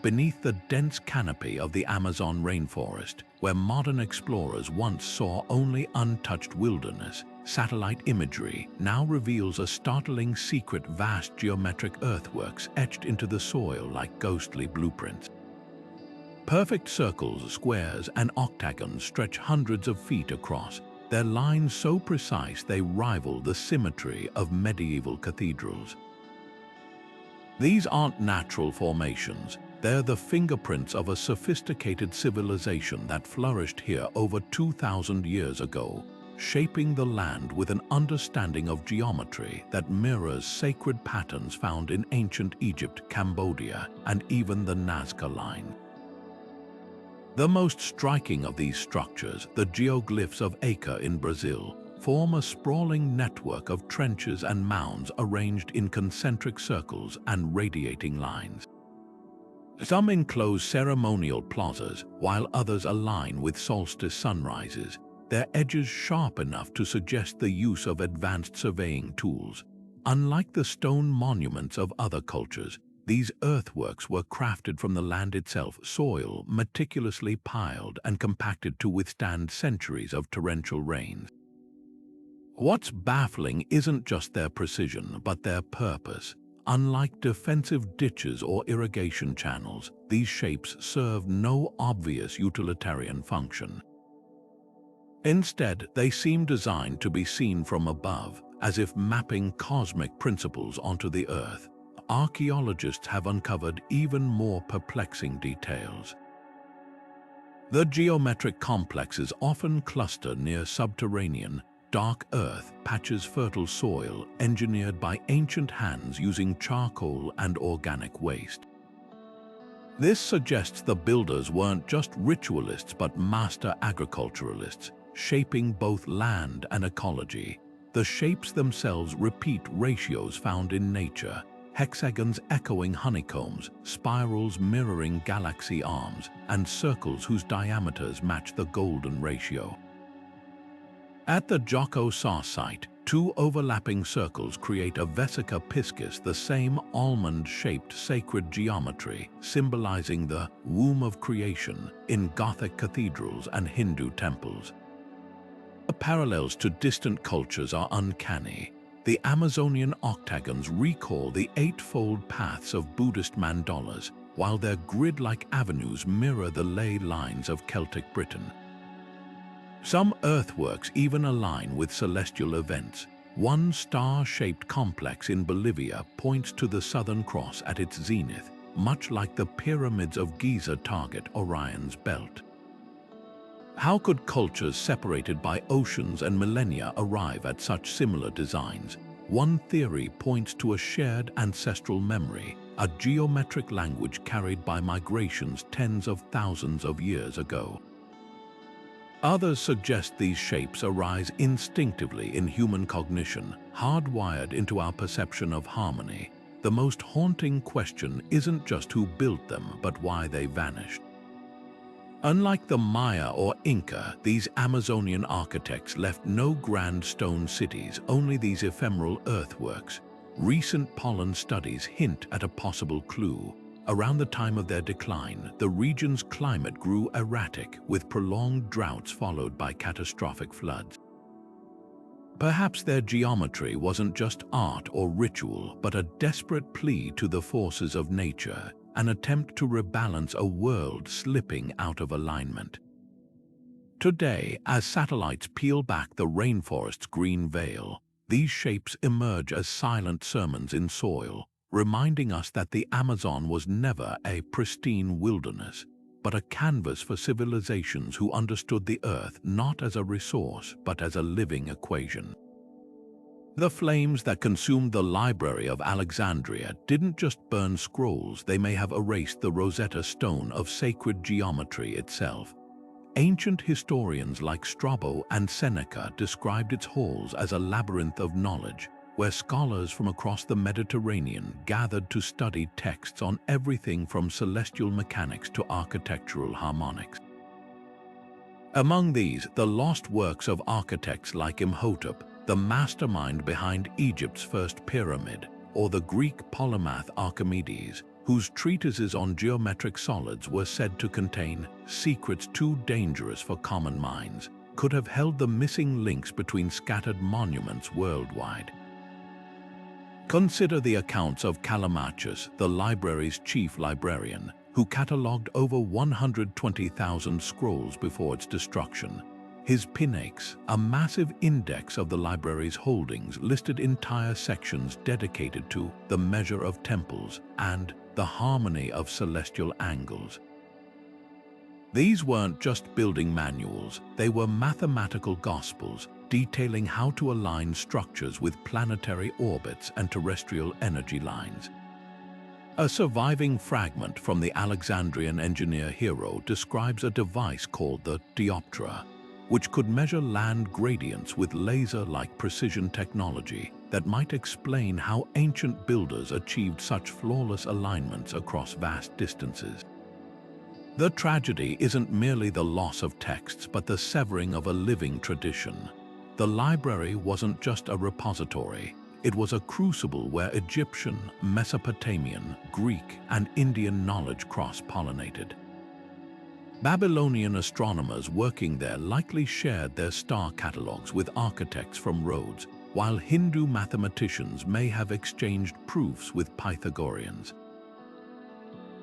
Beneath the dense canopy of the Amazon rainforest, where modern explorers once saw only untouched wilderness, satellite imagery now reveals a startling secret: vast geometric earthworks etched into the soil like ghostly blueprints. Perfect circles, squares, and octagons stretch hundreds of feet across, their lines so precise they rival the symmetry of medieval cathedrals. These aren't natural formations. They're the fingerprints of a sophisticated civilization that flourished here over 2,000 years ago, shaping the land with an understanding of geometry that mirrors sacred patterns found in ancient Egypt, Cambodia, and even the Nazca Line. The most striking of these structures, the geoglyphs of Ica in Brazil, form a sprawling network of trenches and mounds arranged in concentric circles and radiating lines. Some enclose ceremonial plazas, while others align with solstice sunrises, their edges sharp enough to suggest the use of advanced surveying tools. Unlike the stone monuments of other cultures, these earthworks were crafted from the land itself, soil meticulously piled and compacted to withstand centuries of torrential rains. What's baffling isn't just their precision, but their purpose. Unlike defensive ditches or irrigation channels, these shapes serve no obvious utilitarian function. Instead, they seem designed to be seen from above, as if mapping cosmic principles onto the Earth. Archaeologists have uncovered even more perplexing details. The geometric complexes often cluster near subterranean, dark earth patches, fertile soil engineered by ancient hands using charcoal and organic waste. This suggests the builders weren't just ritualists but master agriculturalists, shaping both land and ecology. The shapes themselves repeat ratios found in nature, hexagons echoing honeycombs, spirals mirroring galaxy arms, and circles whose diameters match the golden ratio. At the Joko Sa site, two overlapping circles create a vesica piscis, the same almond-shaped sacred geometry, symbolizing the womb of creation in Gothic cathedrals and Hindu temples. The parallels to distant cultures are uncanny. The Amazonian octagons recall the eightfold paths of Buddhist mandalas, while their grid-like avenues mirror the ley lines of Celtic Britain. Some earthworks even align with celestial events. One star-shaped complex in Bolivia points to the Southern Cross at its zenith, much like the pyramids of Giza target Orion's belt. How could cultures separated by oceans and millennia arrive at such similar designs? One theory points to a shared ancestral memory, a geometric language carried by migrations tens of thousands of years ago. Others suggest these shapes arise instinctively in human cognition, hardwired into our perception of harmony. The most haunting question isn't just who built them, but why they vanished. Unlike the Maya or Inca, these Amazonian architects left no grand stone cities, only these ephemeral earthworks. Recent pollen studies hint at a possible clue. Around the time of their decline, the region's climate grew erratic, with prolonged droughts followed by catastrophic floods. Perhaps their geometry wasn't just art or ritual, but a desperate plea to the forces of nature, an attempt to rebalance a world slipping out of alignment. Today, as satellites peel back the rainforest's green veil, these shapes emerge as silent sermons in soil, reminding us that the Amazon was never a pristine wilderness, but a canvas for civilizations who understood the earth not as a resource, but as a living equation. The flames that consumed the Library of Alexandria didn't just burn scrolls, they may have erased the Rosetta Stone of sacred geometry itself. Ancient historians like Strabo and Seneca described its halls as a labyrinth of knowledge, where scholars from across the Mediterranean gathered to study texts on everything from celestial mechanics to architectural harmonics. Among these, the lost works of architects like Imhotep, the mastermind behind Egypt's first pyramid, or the Greek polymath Archimedes, whose treatises on geometric solids were said to contain secrets too dangerous for common minds, could have held the missing links between scattered monuments worldwide. Consider the accounts of Callimachus, the library's chief librarian, who catalogued over 120,000 scrolls before its destruction. His Pinax, a massive index of the library's holdings, listed entire sections dedicated to the measure of temples and the harmony of celestial angles. These weren't just building manuals, they were mathematical gospels, detailing how to align structures with planetary orbits and terrestrial energy lines. A surviving fragment from the Alexandrian engineer Hero describes a device called the dioptra, which could measure land gradients with laser-like precision technology that might explain how ancient builders achieved such flawless alignments across vast distances. The tragedy isn't merely the loss of texts, but the severing of a living tradition. The library wasn't just a repository, it was a crucible where Egyptian, Mesopotamian, Greek, and Indian knowledge cross-pollinated. Babylonian astronomers working there likely shared their star catalogues with architects from Rhodes, while Hindu mathematicians may have exchanged proofs with Pythagoreans.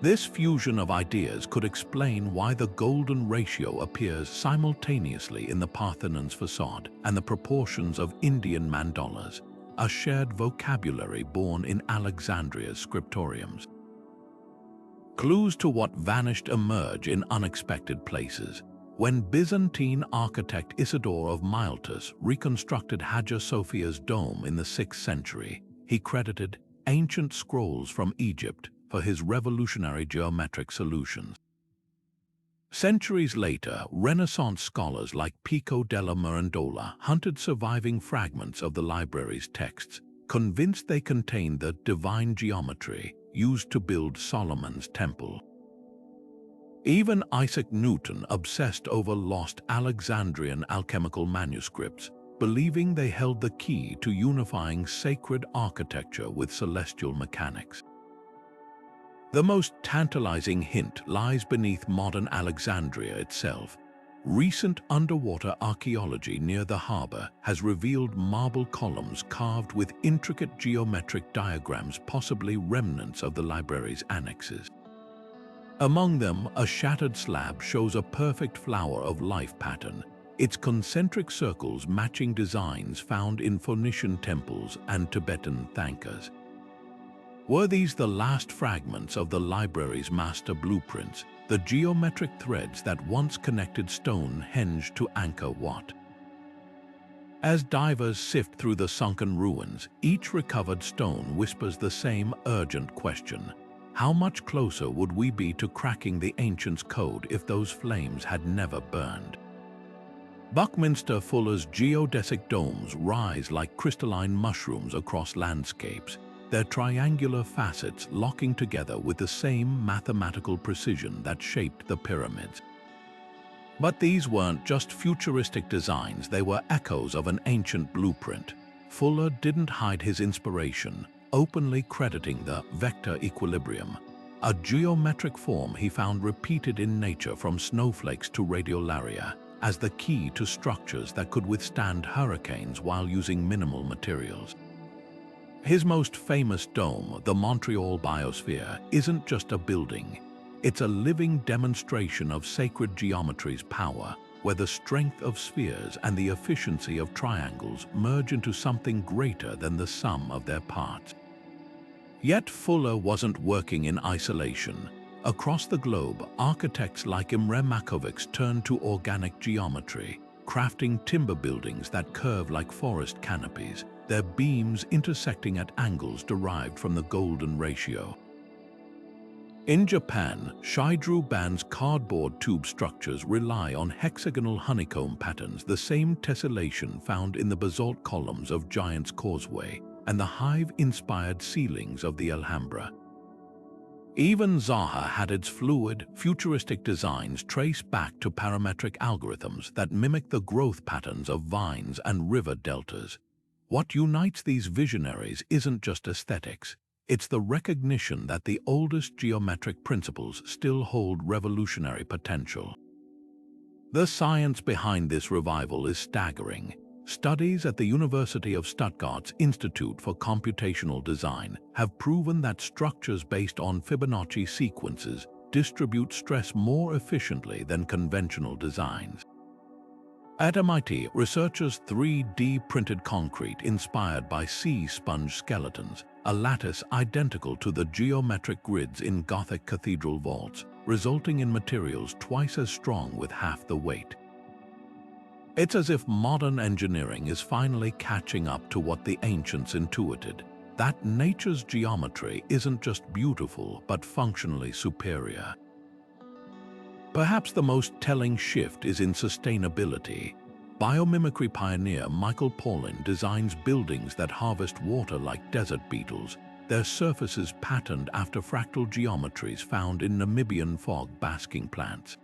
This fusion of ideas could explain why the golden ratio appears simultaneously in the Parthenon's facade and the proportions of Indian mandalas, a shared vocabulary born in Alexandria's scriptoriums. Clues to what vanished emerge in unexpected places. When Byzantine architect Isidore of Miletus reconstructed Hagia Sophia's dome in the 6th century, he credited ancient scrolls from Egypt for his revolutionary geometric solutions. Centuries later, Renaissance scholars like Pico della Mirandola hunted surviving fragments of the library's texts, convinced they contained the divine geometry used to build Solomon's temple. Even Isaac Newton obsessed over lost Alexandrian alchemical manuscripts, believing they held the key to unifying sacred architecture with celestial mechanics. The most tantalizing hint lies beneath modern Alexandria itself. Recent underwater archaeology near the harbor has revealed marble columns carved with intricate geometric diagrams, possibly remnants of the library's annexes. Among them, a shattered slab shows a perfect flower of life pattern, its concentric circles matching designs found in Phoenician temples and Tibetan thankas. Were these the last fragments of the library's master blueprints, the geometric threads that once connected Stonehenge to Angkor Wat? As divers sift through the sunken ruins, each recovered stone whispers the same urgent question: how much closer would we be to cracking the ancients' code if those flames had never burned? Buckminster Fuller's geodesic domes rise like crystalline mushrooms across landscapes, their triangular facets locking together with the same mathematical precision that shaped the pyramids. But these weren't just futuristic designs, they were echoes of an ancient blueprint. Fuller didn't hide his inspiration, openly crediting the vector equilibrium, a geometric form he found repeated in nature from snowflakes to radiolaria, as the key to structures that could withstand hurricanes while using minimal materials. His most famous dome, the Montreal Biosphere, isn't just a building. It's a living demonstration of sacred geometry's power, where the strength of spheres and the efficiency of triangles merge into something greater than the sum of their parts. Yet Fuller wasn't working in isolation. Across the globe, architects like Imre Makovics turned to organic geometry, crafting timber buildings that curve like forest canopies, their beams intersecting at angles derived from the golden ratio. In Japan, Shidru Ban's cardboard tube structures rely on hexagonal honeycomb patterns, the same tessellation found in the basalt columns of Giant's Causeway and the hive-inspired ceilings of the Alhambra. Even Zaha Hadid's fluid, futuristic designs trace back to parametric algorithms that mimic the growth patterns of vines and river deltas. What unites these visionaries isn't just aesthetics. It's the recognition that the oldest geometric principles still hold revolutionary potential. The science behind this revival is staggering. Studies at the University of Stuttgart's Institute for Computational Design have proven that structures based on Fibonacci sequences distribute stress more efficiently than conventional designs. At MIT, researchers 3D printed concrete inspired by sea sponge skeletons, a lattice identical to the geometric grids in Gothic cathedral vaults, resulting in materials twice as strong with half the weight. It's as if modern engineering is finally catching up to what the ancients intuited, that nature's geometry isn't just beautiful but functionally superior. Perhaps the most telling shift is in sustainability. Biomimicry pioneer Michael Pollan designs buildings that harvest water like desert beetles, their surfaces patterned after fractal geometries found in Namibian fog basking plants.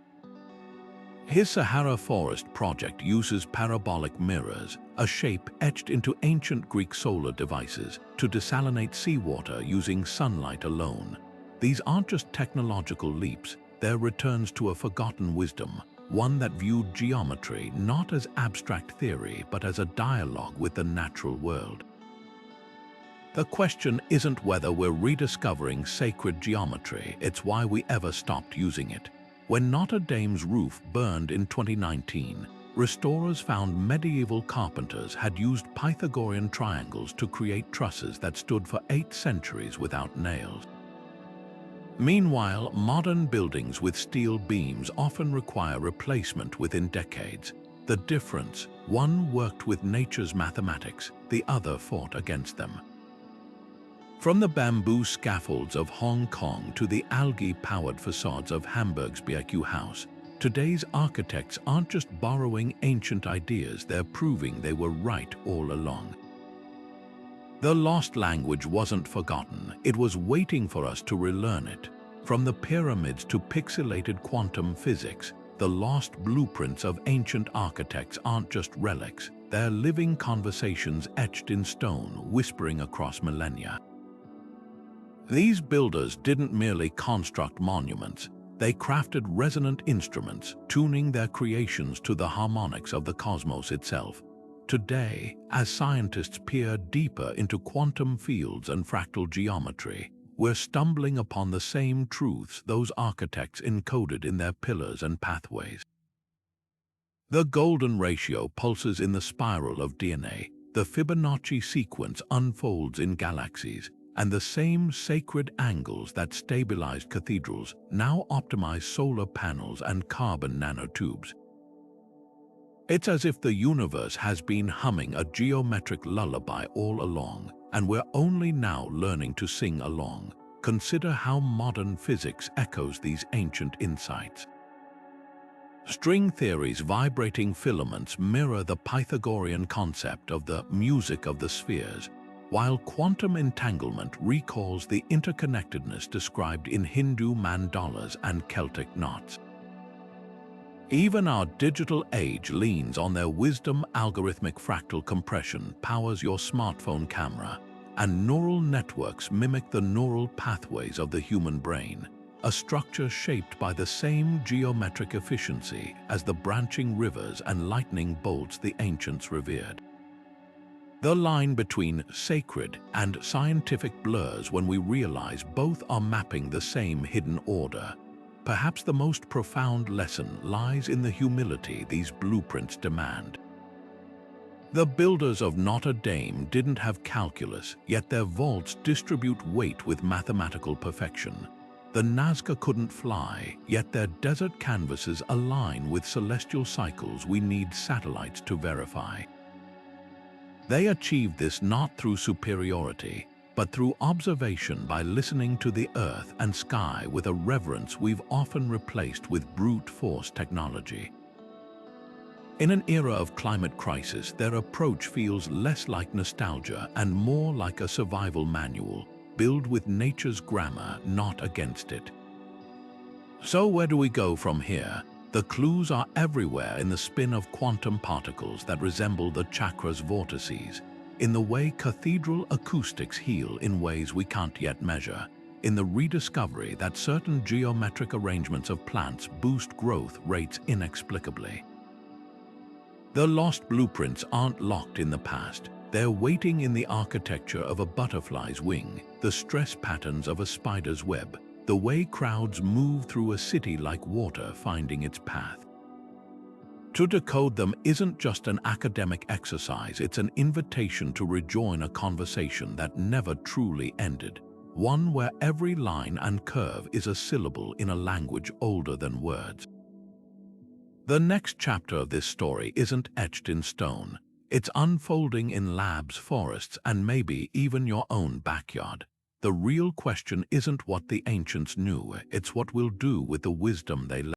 His Sahara Forest project uses parabolic mirrors, a shape etched into ancient Greek solar devices, to desalinate seawater using sunlight alone. These aren't just technological leaps, they're returns to a forgotten wisdom, one that viewed geometry not as abstract theory but as a dialogue with the natural world. The question isn't whether we're rediscovering sacred geometry, it's why we ever stopped using it. When Notre Dame's roof burned in 2019, restorers found medieval carpenters had used Pythagorean triangles to create trusses that stood for 8 centuries without nails. Meanwhile, modern buildings with steel beams often require replacement within decades. The difference: one worked with nature's mathematics, the other fought against them. From the bamboo scaffolds of Hong Kong to the algae-powered facades of Hamburg's BQ House, today's architects aren't just borrowing ancient ideas, they're proving they were right all along. The lost language wasn't forgotten, it was waiting for us to relearn it. From the pyramids to pixelated quantum physics, the lost blueprints of ancient architects aren't just relics, they're living conversations etched in stone, whispering across millennia. These builders didn't merely construct monuments, they crafted resonant instruments, tuning their creations to the harmonics of the cosmos itself. Today, as scientists peer deeper into quantum fields and fractal geometry, we're stumbling upon the same truths those architects encoded in their pillars and pathways. The golden ratio pulses in the spiral of DNA, the Fibonacci sequence unfolds in galaxies, and the same sacred angles that stabilized cathedrals now optimize solar panels and carbon nanotubes. It's as if the universe has been humming a geometric lullaby all along, and we're only now learning to sing along. Consider how modern physics echoes these ancient insights. String theory's vibrating filaments mirror the Pythagorean concept of the music of the spheres, while quantum entanglement recalls the interconnectedness described in Hindu mandalas and Celtic knots. Even our digital age leans on their wisdom. Algorithmic fractal compression powers your smartphone camera, and neural networks mimic the neural pathways of the human brain, a structure shaped by the same geometric efficiency as the branching rivers and lightning bolts the ancients revered. The line between sacred and scientific blurs when we realize both are mapping the same hidden order. Perhaps the most profound lesson lies in the humility these blueprints demand. The builders of Notre Dame didn't have calculus, yet their vaults distribute weight with mathematical perfection. The Nazca couldn't fly, yet their desert canvases align with celestial cycles we need satellites to verify. They achieved this not through superiority, but through observation, by listening to the earth and sky with a reverence we've often replaced with brute force technology. In an era of climate crisis, their approach feels less like nostalgia and more like a survival manual, built with nature's grammar, not against it. So where do we go from here? The clues are everywhere in the spin of quantum particles that resemble the chakra's vortices, in the way cathedral acoustics heal in ways we can't yet measure, in the rediscovery that certain geometric arrangements of plants boost growth rates inexplicably. The lost blueprints aren't locked in the past, they're waiting in the architecture of a butterfly's wing, the stress patterns of a spider's web, the way crowds move through a city like water finding its path. To decode them isn't just an academic exercise, it's an invitation to rejoin a conversation that never truly ended, one where every line and curve is a syllable in a language older than words. The next chapter of this story isn't etched in stone. It's unfolding in labs, forests, and maybe even your own backyard. The real question isn't what the ancients knew, it's what we'll do with the wisdom they left.